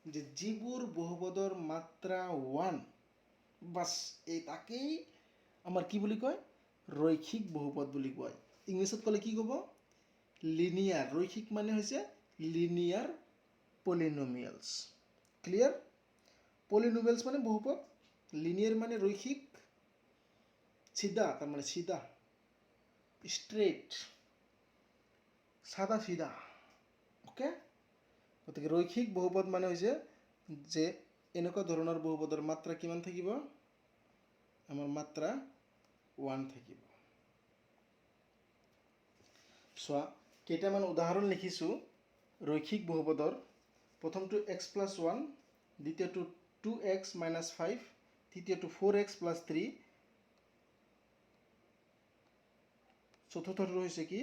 যে যিবোৰ বহুপদৰ মাত্ৰা 1 বাছ এই তাকেই আমাৰ কি বুলি কয় ৰৈখিক বহুপদ বুলি কয় ইংলিছত ক'লে কি ক'ব লিনিয়াৰ ৰৈখিক মানে হৈছে লিনিয়াৰ পলিনোমিয়েলছ ক্লিয়াৰ পলিনোমিয়েলছ মানে বহুপদ লিনিয়াৰ মানে ৰৈখিক চিধা তাৰমানে চিধা স্ট্ৰেইট সাদা সিধা ওকে গতিকে ৰৈখিক বহুপদ মানে হৈছে যে এনেকুৱা ধৰণৰ বহুপদৰ মাত্ৰা কিমান থাকিব আমাৰ মাত্ৰা 1 থাকিব চোৱা কেইটামান উদাহৰণ লিখিছোঁ ৰৈখিক বহুপদৰ প্ৰথমটো x + 1 দ্বিতীয়টো 2x - 5 তৃতীয়টো 4x + 3 চতুৰ্থটো হৈছে কি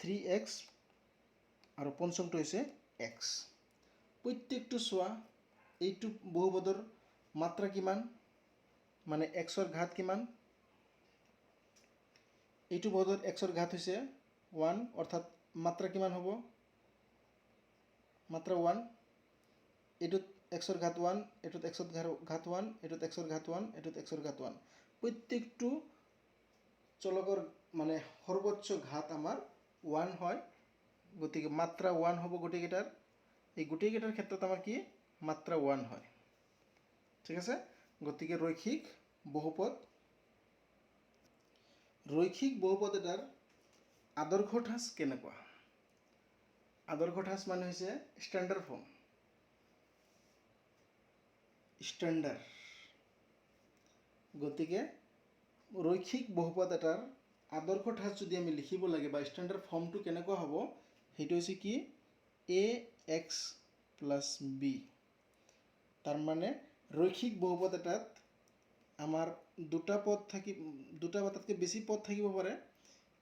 3x আৰু পঞ্চমটো হৈছে x প্ৰত্যেকটো চোৱা এইটো বহুপদৰ মাত্ৰা কিমান মানে x ৰ ঘাত কিমান এইটো বহুপদৰ x ৰ ঘাত হৈছে 1 অৰ্থাৎ মাত্ৰা কিমান হ'ব মাত্ৰা 1 এইটোত x ৰ ঘাত 1 এইটোত x ৰ ঘাত 1 এইটোত x ৰ ঘাত 1 এইটোত x ৰ ঘাত 1 প্ৰত্যেকটো চলকৰ মানে সৰ্বোচ্চ ঘাত আমাৰ 1 হয় গতিকে মাত্ৰা 1 হ'ব গোটেইকেইটাৰ এই গোটেইকেইটাৰ ক্ষেত্ৰত আমাৰ কি মাত্ৰা 1 হয় ঠিক আছে গতিকে ৰৈখিক বহুপদ এটাৰ আদৰ্শ ঠাঁচ কেনেকুৱা আদৰ্শ ঠাঁচ মানে হৈছে ষ্টেণ্ডাৰ্ড ফৰ্ম ষ্টেণ্ডাৰ্ড গতিকে ৰৈখিক বহুপদ এটাৰ আদৰ্শ ঠাঁচ যদি আমি লিখিব লাগে বা ষ্টেণ্ডাৰ্ড ফৰ্মটো কেনেকুৱা হ'ব সেইটো হৈছে কি ax + b তাৰ মানে ৰৈখিক বহুপদ এটাত আমাৰ দুটা বা তাতকৈ বেছি পদ থাকিব পাৰে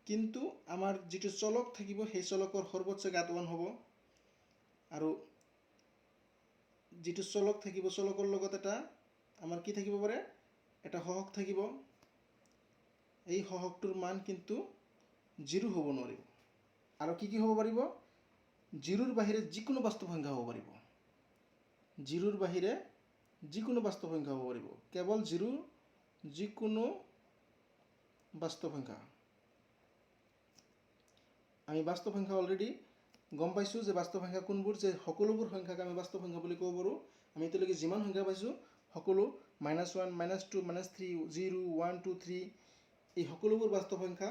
কিন্তু আমাৰ যিটো চলক থাকিব সেই চলকৰ সৰ্বোচ্চ ঘাত 1 হ'ব আৰু যিটো চলক থাকিব চলকৰ লগত এটা আমাৰ কি থাকিব পাৰে এটা সহগ থাকিব এই সহগটোৰ মান কিন্তু 0 হ'ব নোৱাৰিব আৰু কি হ'ব পাৰিব 0ৰ বাহিৰে যিকোনো বাস্তৱ সংখ্যা হ'ব পাৰিব 0ৰ বাহিৰে যিকোনো বাস্তৱ সংখ্যা হ'ব পাৰিব কেৱল 0 যিকোনো বাস্তৱ সংখ্যা আমি বাস্তৱ সংখ্যা অলৰেডি গম পাইছোঁ যে বাস্তৱ সংখ্যা কোনবোৰ যে সকলোবোৰ সংখ্যাক আমি বাস্তৱ সংখ্যা বুলি ক'ব পাৰোঁ আমি এতিয়ালৈকে যিমান সংখ্যা পাইছোঁ সকলো -1 -2 -3 0 1 2 3 এই সকলোবোৰ বাস্তৱ সংখ্যা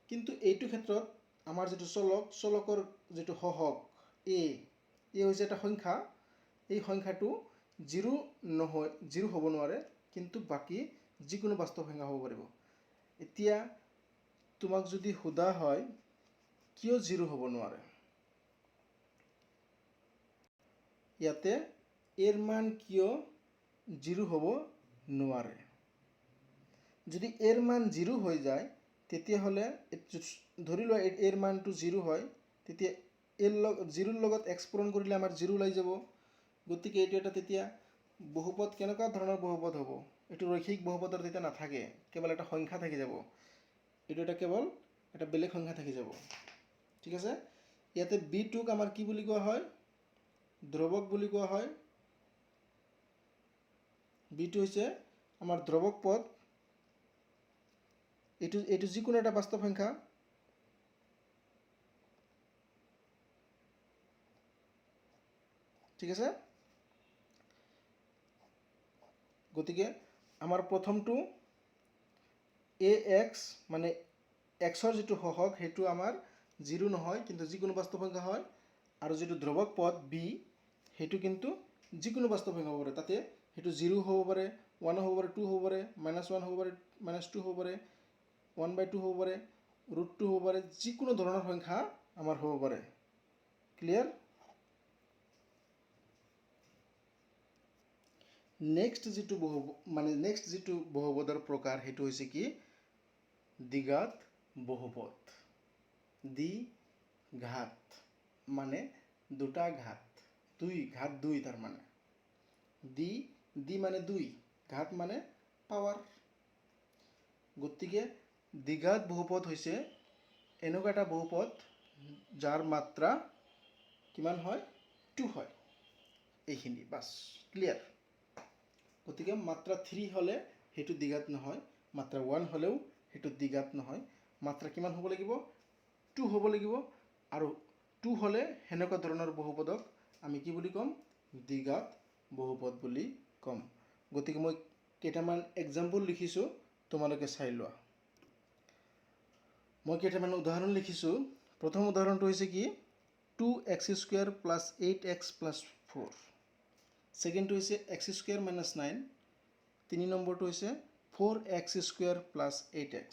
কিন্তু এইটো ক্ষেত্ৰত আমাৰ যিটো চলকৰ যিটো সহগ a হৈছে এটা সংখ্যা এই সংখ্যাটো 0 নহয় 0 হ'ব নোৱাৰে কিন্তু বাকি যিকোনো বাস্তৱ সংখ্যা হ'ব পাৰিব এতিয়া তোমাক যদি সোধা হয় কিয় 0 হ'ব নোৱাৰে ইয়াতে এৰ মান কিয় 0 হ'ব নোৱাৰে যদি এৰ মান 0 হৈ যায় তেতিয়াহ'লে ধৰি লোৱা এৰ মানটো 0 হয় তেতিয়া এৰ 0ৰ লগত x পূৰণ কৰিলে আমাৰ 0 ওলাই যাব গতিকে এইটো এটা তেতিয়া বহুপদ কেনেকুৱা ধৰণৰ বহুপদ হ'ব এইটো ৰৈখিক বহুপদৰ তেতিয়া নাথাকে কেৱল এটা সংখ্যা থাকি যাব এইটো এটা কেৱল এটা বেলেগ সংখ্যা থাকি যাব ঠিক আছে ইয়াতে b2ক আমাৰ কি বুলি কোৱা হয় ধ্ৰুৱক বুলি কোৱা হয় b2 হৈছে আমাৰ ধ্ৰুৱক পদ এইটো যিকোনো এটা বাস্তৱ সংখ্যা ঠিক আছে গতিকে আমাৰ প্ৰথমটো ax মানে x ৰ যিটো সহগ সেইটো আমাৰ 0 নহয় কিন্তু যিকোনো বাস্তৱ সংখ্যা হয় আৰু যিটো ধ্ৰুৱক পদ b সেইটো কিন্তু যিকোনো বাস্তৱ সংখ্যা হ'ব পাৰে তাতে সেইটো 0 হ'ব পাৰে 1 হ'ব পাৰে 2 হ'ব পাৰে -1 হ'ব পাৰে -2 হ'ব পাৰে 1/2 হ'ব পাৰে √2 হ'ব পাৰে যিকোনো ধৰণৰ সংখ্যা আমাৰ হ'ব পাৰে ক্লিয়াৰ নেক্সট যিটো বহুপদৰ প্ৰকাৰ সেইটো হৈছে কি দ্বিঘাত বহুপদ দ্বিঘাত মানে দুটা ঘাত ঘাত 2 তাৰ মানে দ্বি মানে 2 ঘাত মানে পাৱাৰ গতিকে দ্বিঘাত বহুপদ হৈছে এনেকুৱা এটা বহুপদ যাৰ মাত্ৰা কিমান হয় 2 হয় এইখিনি বাস ক্লিয়াৰ গতিকে মাত্ৰা 3 হ'লে সেইটো দ্বিঘাত নহয়, মাত্ৰা 1 হ'লেও সেইটো দ্বিঘাত নহয়, মাত্ৰা কিমান হ'ব লাগিব 2 হ'ব লাগিব, আৰু 2 হ'লে সেনেকুৱা ধৰণৰ বহুপদক আমি কি বুলি ক'ম দ্বিঘাত বহুপদ বুলি ক'ম। গতিকে মই কেইটামান এক্সাম্পল লিখিছোঁ, তোমালোকে চাই লোৱা। মই কেইটামান উদাহৰণ লিখিছোঁ। প্ৰথম উদাহৰণটো হৈছে কি 2x² + 8x + 4। ছেকেণ্ডটো হৈছে x² - 9। 3 নম্বৰটো হৈছে 4x² + 8x।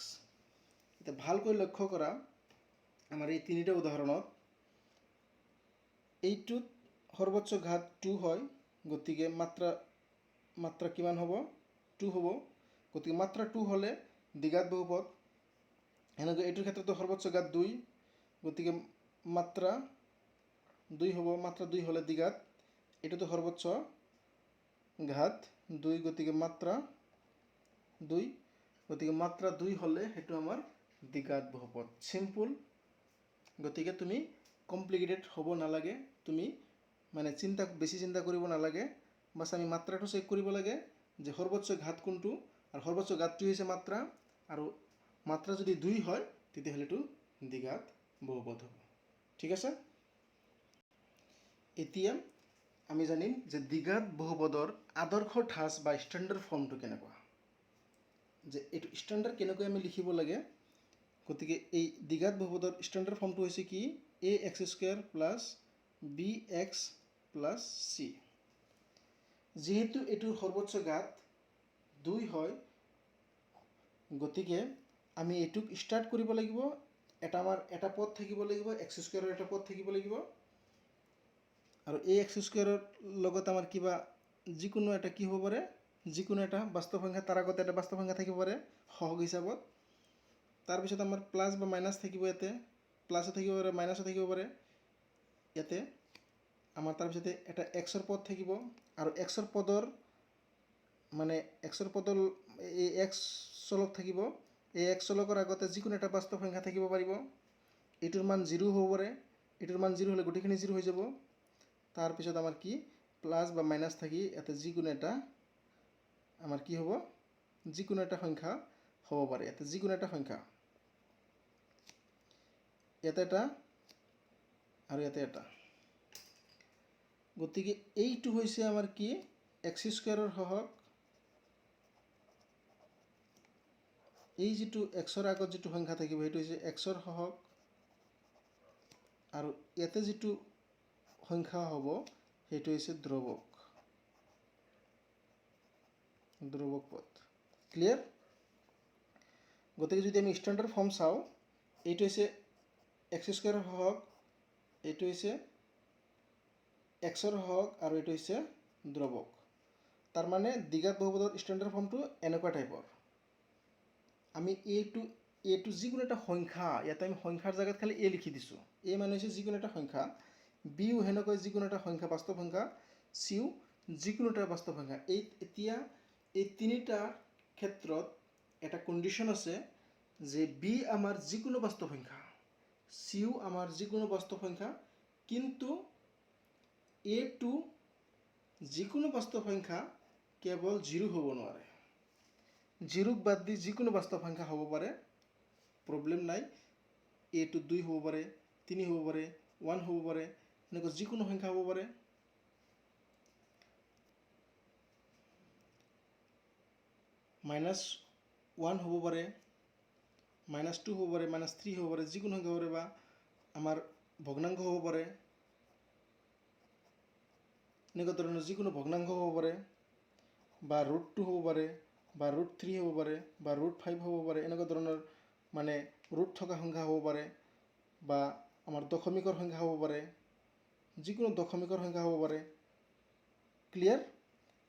এতিয়া ভালকৈ লক্ষ্য কৰা আমাৰ এই তিনিটা উদাহৰণত এইটোত সৰ্বোচ্চ ঘাত 2 হয়, গতিকে মাত্ৰা কিমান হ'ব 2 হ'ব। গতিকে মাত্ৰা 2 হ'লে দ্বিঘাত বহুপদ। এনেকৈ এইটোৰ ক্ষেত্ৰতো সৰ্বোচ্চ ঘাত 2, গতিকে মাত্ৰা 2 হ'ব, মাত্ৰা 2 হ'লে দ্বিঘাত। এইটোতো সৰ্বোচ্চ ঘাত 2, গতিকে মাত্ৰা 2, গতিকে মাত্ৰা 2 হ'লে সেইটো আমাৰ দ্বিঘাত বহুপদ। চিম্পল। গতিকে তুমি কমপ্লিকেটেড হ'ব নালাগে, তুমি মানে বেছি চিন্তা কৰিব নালাগে, বাছ আমি মাত্ৰাটো চেক কৰিব লাগে যে সৰ্বোচ্চ ঘাত কোনটো, আৰু সৰ্বোচ্চ ঘাতটো হৈছে মাত্ৰা, আৰু মাত্ৰা যদি 2 হয় তেতিয়াহ'লে এইটো দ্বিঘাত বহুপদ হ'ব। ঠিক আছে। এতিয়া আমি জানিম যে দ্বিঘাত বহুপদৰ আদৰ্শ ঠাঁচ বা ষ্টেণ্ডাৰ্ড ফৰ্মটো কেনেকুৱা, যে এইটো ষ্টেণ্ডাৰ্ড কেনেকৈ আমি লিখিব লাগে। গতিকে এই দ্বিঘাত বহুপদৰ ষ্টেণ্ডাৰ্ড ফৰ্মটো হৈছে কি ax² + bx + c। যিহেতু এইটোৰ সৰ্বোচ্চ ঘাত 2 হয়, গতিকে আমি এইটোক ষ্টাৰ্ট কৰিব লাগিব। আমাৰ এটা পদ থাকিব লাগিব, x² এটা পদ থাকিব লাগিব, আৰু এই x² লগত আমাৰ কিবা যিকোনো এটা কি হ'ব পাৰে, যিকোনো এটা বাস্তৱ সংখ্যা, তাৰ আগতে এটা বাস্তৱ সংখ্যা থাকিব পাৰে সহগ হিচাপত। তাৰপিছত আমাৰ প্লাছ বা মাইনাছ থাকিব, ইয়াতে প্লাছো থাকিব পাৰে, মাইনাছো থাকিব পাৰে। ইয়াতে আমাৰ তাৰপিছতে এটা এক্সৰ পদ থাকিব, আৰু এক্সৰ পদৰ এই এক্স চলক থাকিব। এই এক্স চলকৰ আগতে যিকোনো এটা বাস্তৱ সংখ্যা থাকিব পাৰিব। এইটোৰ মান 0 হ'ব পাৰে, এইটোৰ মান 0 হ'লে গোটেইখিনি 0 হৈ যাব। তাৰপিছত আমাৰ কি প্লাছ বা মাইনাছ থাকি ইয়াতে যিকোনো এটা আমাৰ কি হ'ব, যিকোনো এটা সংখ্যা হ'ব পাৰে। ইয়াতে যিকোনো এটা সংখ্যা, ইয়াতে এটা আৰু ইয়াতে এটা। গতিকে এইটো হৈছে আমাৰ কি x² সহগ। এই যিটো এক্সৰ আগত যিটো সংখ্যা থাকিব সেইটো হৈছে এক্সৰ সহগ, আৰু ইয়াতে যিটো সংখ্যা হ'ব সেইটো হৈছে ধ্ৰুৱক পদ। ক্লিয়াৰ। গতিকে যদি আমি ষ্টেণ্ডাৰ্ড ফৰ্ম চাওঁ, এইটো হৈছে x² সহগ, এইটো হৈছে এক্সৰ সহগ, আৰু এইটো হৈছে ধ্ৰুৱক। তাৰমানে দ্বিঘাত বহুপদৰ ষ্টেণ্ডাৰ্ড ফৰ্মটো এনেকুৱা টাইপৰ। আমি এইটো যিকোনো এটা সংখ্যা, ইয়াতে আমি সংখ্যাৰ জেগাত খালি a লিখি দিছোঁ। a মানে হৈছে যিকোনো এটা সংখ্যা, bও সেনেকৈ যিকোনো এটা সংখ্যা বাস্তৱ সংখ্যা, cও যিকোনো এটা বাস্তৱ সংখ্যা। এতিয়া এই তিনিটা ক্ষেত্ৰত এটা কণ্ডিশ্যন আছে যে b আমাৰ যিকোনো বাস্তৱ সংখ্যা, cও আমাৰ যিকোনো বাস্তৱ সংখ্যা, কিন্তু a টো যিকোনো বাস্তৱ সংখ্যা কেৱল 0 হ'ব নোৱাৰে। 0ক বাদ দি যিকোনো বাস্তৱ সংখ্যা হ'ব পাৰে, প্ৰব্লেম নাই। a টো 2 হ'ব পাৰে, 3 হ'ব পাৰে, 1 হ'ব পাৰে, এনেকুৱা যিকোনো সংখ্যা হ'ব পাৰে। -1 হ'ব পাৰে, -2 হ'ব পাৰে, -3 হ'ব পাৰে, যিকোনো সংখ্যা হ'ব পাৰে, বা আমাৰ ভগ্নাংশ হ'ব পাৰে, এনেকুৱা ধৰণৰ যিকোনো ভগ্নাংশ হ'ব পাৰে, বা √2 হ'ব পাৰে, বা √3 হ'ব পাৰে, বা √5 হ'ব পাৰে, এনেকুৱা ধৰণৰ ৰুট থকা সংখ্যা হ'ব পাৰে, বা আমাৰ দশমিকৰ সংখ্যা হ'ব পাৰে, যিকোনো দশমিকৰ সংখ্যা হ'ব পাৰে। ক্লিয়াৰ।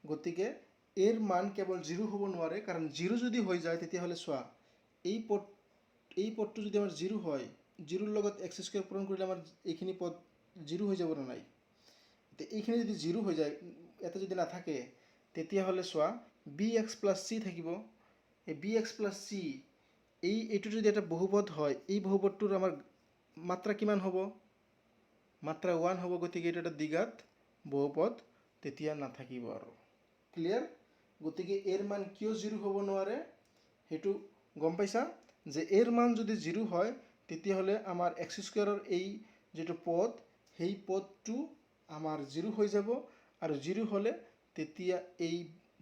গতিকে এৰ মান কেৱল 0 হ'ব নোৱাৰে, কাৰণ 0 যদি হৈ যায় তেতিয়াহ'লে চোৱা এই পদটো যদি আমাৰ 0 হয়, 0ৰ লগত x² পূৰণ কৰিলে আমাৰ এইখিনি পদ 0 হৈ যাব নে নাই। এইখিনি যদি 0 হৈ যায়, ইয়াতে যদি নাথাকে, তেতিয়াহ'লে চোৱা bx + c থাকিব। এই bx + c এইটো যদি এটা বহুপদ হয়, এই বহুপদটোৰ আমাৰ মাত্ৰা কিমান হ'ব, মাত্ৰা 1 হ'ব। গতিকে এইটো এটা দ্বিঘাত বহুপদ তেতিয়া নাথাকিব আৰু। ক্লিয়াৰ। গতিকে এৰ মান কিয় 0 হ'ব নোৱাৰে সেইটো গম পাইছা যে এৰ মান যদি 0 হয় তেতিয়াহ'লে আমাৰ এক্স স্কুৱাৰৰ এই যেটো পদ সেই পদটো আমাৰ 0 হৈ যাব আৰু 0 হ'লে তেতিয়া এই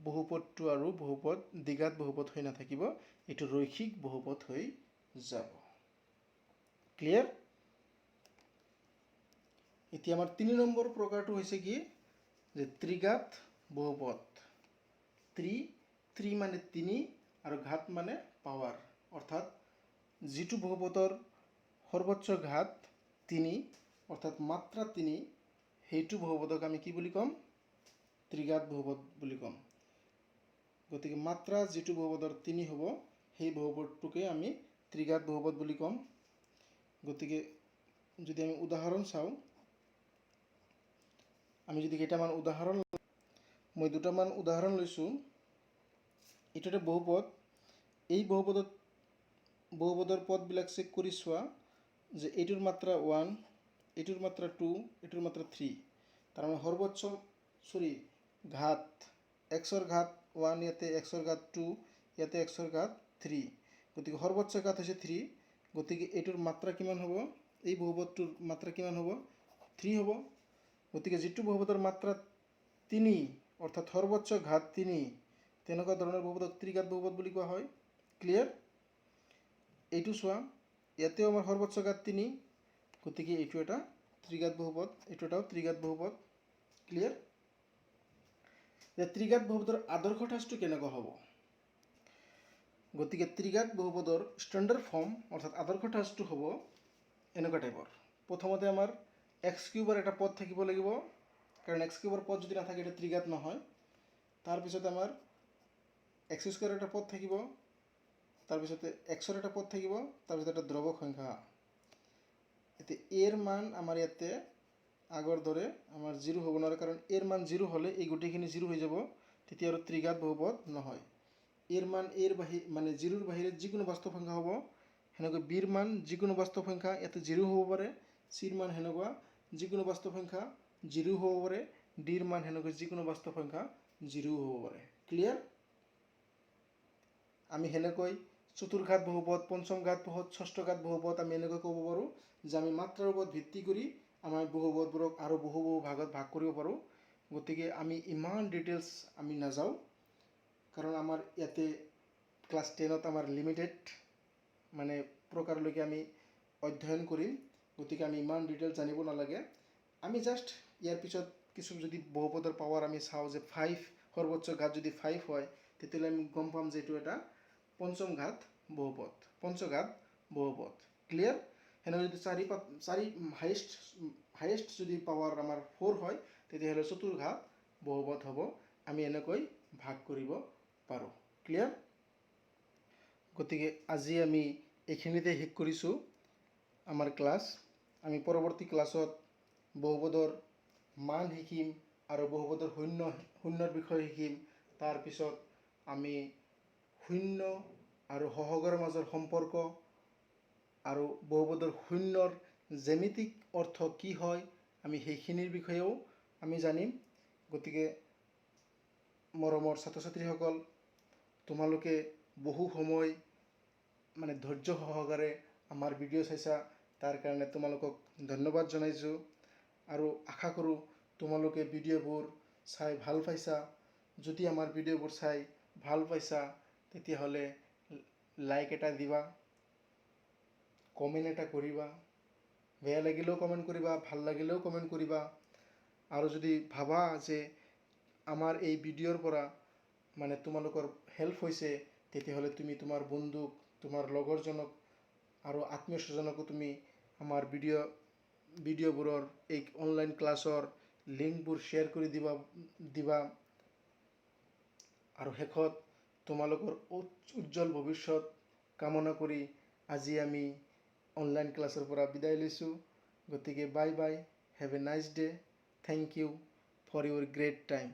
বহুপদটো আৰু বহুপদ দ্বিঘাত বহুপদ হৈ নাথাকিব এটো ৰৈখিক বহুপদ হৈ যাব ক্লিয়াৰ এতিয়া আমাৰ 3 নম্বৰ প্ৰকাৰটো হৈছে কি যে ত্ৰিঘাত বহুপদ 3 মানে 3 আৰু ঘাত মানে পাৱাৰ অৰ্থাৎ যেটো বহুপদৰ সৰ্বোচ্চ ঘাত 3 অৰ্থাৎ মাত্ৰা 3 সেইটো বহুপদক আমি কি বুলি কম ত্ৰিঘাত বহুপদ বুলি কম গতিকে মাত্ৰা যেটো বহুপদৰ 3 হ'ব সেই বহুপদটোকে আমি ত্ৰিঘাত বহুপদ বুলি কম গতিকে যদি আমি উদাহৰণ চাও আমি যদি কেইটামান উদাহৰণ মই দুটামান উদাহৰণ লৈছো এটোতে বহুপদ এই বহুপদৰ পদবিলাক চেক কৰি চোৱা যে এটোৰ মাত্ৰা 1 এটোৰ মাত্ৰা 2 এটোৰ মাত্ৰা 3 তাৰ মানে সৰ্বোচ্চ ঘাত x ৰ ঘাত 1 ইয়াতে x ৰ ঘাত 2 ইয়াতে x ৰ ঘাত 3 গতিকে সৰ্বোচ্চ ঘাত হৈছে 3 গতিকে এটোৰ মাত্ৰা কিমান হ'ব এই বহুপদটোৰ মাত্ৰা কিমান হ'ব 3 হ'ব গতিকে যেটো বহুপদৰ মাত্ৰা 3 অৰ্থাৎ সৰ্বোচ্চ ঘাত 3 তেনেকুৱা ধৰণৰ বহুপদক ত্ৰিঘাত বহুপদ বুলি কোৱা হয় ক্লিয়াৰ এইটো চোৱা ইয়াতেও আমাৰ সৰ্বোচ্চ ঘাত 3 গতিকে এইটো এটা ত্ৰিঘাত বহুপদ এটোটাও ত্ৰিঘাত বহুপদ ক্লিয়াৰ যে ত্ৰিঘাত বহুপদৰ আদৰ্শ ঠাঁচটো কেনেকুৱা হ'ব গতিকে ত্ৰিঘাত বহুপদৰ ষ্টেণ্ডাৰ্ড ফৰ্ম অৰ্থাৎ আদৰ্শ ঠাঁচটো হ'ব এনেকুৱা টাইপৰ প্ৰথমতে আমাৰ x কিউবৰ এটা পদ থাকিব লাগিব কাৰণ x কিউবৰ পদ যদি নাথাকে এটা ত্ৰিঘাত নহয় তাৰ পিছত আমাৰ x স্কয়াৰৰ এটা পদ থাকিব তাৰ পিছত x ৰ এটা পদ থাকিব তাৰ পিছত এটা দ্ৰৱক সংখ্যা এতে এৰ মান আমাৰ ইয়াতে আগৰ দৰে আমাৰ 0 হ'ব নোৱাৰে কাৰণ এৰ মান 0 হলে এই গুটিখিনি 0 হৈ যাব তেতিয়া আৰু ত্ৰিঘাত বহুপদ নহয় এৰ মান মানে 0 ৰ বাহিৰে যিকোনো বাস্তৱ সংখ্যা হ'ব হেনেকৈ b ৰ মান যিকোনো বাস্তৱ সংখ্যা ইয়াতে 0 হ'ব পাৰে c ৰ মান হেনেকুৱা যিকোনো বাস্তৱ সংখ্যা 0 হ'ব পাৰে d ৰ মান হেনেকৈ যিকোনো বাস্তৱ সংখ্যা 0 হ'ব পাৰে ক্লিয়াৰ আমি হেনেকৈ চতুৰ্ঘাত বহুপদ পঞ্চম ঘাত বহুপদ ষষ্ঠ ঘাত বহুপদ আমি এনেকৈ ক'ব পাৰো যে আমি মাত্ৰাৰ ওপৰত ভিত্তি কৰি আমাৰ বহুপদবোৰক আৰু বহু ভাগত ভাগ কৰিব পাৰো গতিকে আমি ইমান ডিটেইলছ আমি নাযাও কাৰণ আমাৰ ইয়াতে ক্লাস 10 ত আমাৰ লিমিটেড মানে প্ৰকাৰলৈকে আমি অধ্যয়ন কৰিম গতিকে আমি ইমান ডিটেইলছ জানিব নালাগে আমি জাস্ট ইয়াৰ পিছত কিছু যদি বহুপদৰ পাৱাৰ আমি চাও যে 5 সৰ্বোচ্চ ঘাত যদি 5 হয় তেতিয়ালে আমি গম পাম যে এটো এটা পঞ্চম ঘাত বহুপদ পঞ্চঘাত বহুপদ ক্লিয়াৰ হেনে যদি 4 হাইয়েস্ট যদি পাৱাৰ আমাৰ 4 হয় তেতিয়াহলে চতুৰ্ঘাত বহুপদ হ'ব আমি এনেকৈ ভাগ কৰিব পাৰো ক্লিয়াৰ গতিকে আজি আমি এইখিনিতে শেষ কৰিছো আমাৰ ক্লাস আমি পৰৱৰ্তী ক্লাছত বহুপদৰ মান শিকিম আৰু বহুপদৰ শূন্যৰ বিষয়ে শিকিম তাৰ পিছত আমি শূন্য আৰু সহগৰ মাজৰ সম্পৰ্ক আৰু বহুপদৰ শূন্যৰ জ্যামিতিক অৰ্থ কি হয় আমি সেইখিনিৰ বিষয়েও আমি জানিম গতিকে মৰমৰ ছাত্ৰ ছাত্ৰীসকল তোমালোকে বহু সময় মানে ধৈৰ্য সহকাৰে আমাৰ ভিডিঅ' চাইছা তাৰ কাৰণে তোমালোকক ধন্যবাদ জনাইছো আৰু আশা কৰো তোমালোকে ভিডিঅ'বোৰ চাই ভাল পাইছা যদি আমাৰ ভিডিঅ'বোৰ চাই ভাল পাইছা তেতিয়াহলে লাইক এটা দিবা কমেন্ট এটা কৰিবা বেয়া লাগিলেও কমেন্ট কৰিবা ভাল লাগিলেও কমেন্ট কৰিবা আৰু যদি ভাবা যে আমাৰ এই ভিডিঅ'ৰ পৰা মানে তোমালোকৰ হেল্প হৈছে তেতিয়াহলে তুমি তোমাৰ বন্ধুক তোমাৰ লগৰজনক আৰু আত্মীয় স্বজনকো তুমি আমাৰ ভিডিঅ'বোৰৰ এই অনলাইন ক্লাছৰ লিংকবোৰ শ্বেয়াৰ কৰি দিবা আৰু শেষত তোমালোকৰ উজ্জ্বল ভৱিষ্যত কামনা কৰি আজি আমি অনলাইন ক্লাছৰ পৰা বিদায় লৈছো গতিকে bye bye have a nice day thank you for your great time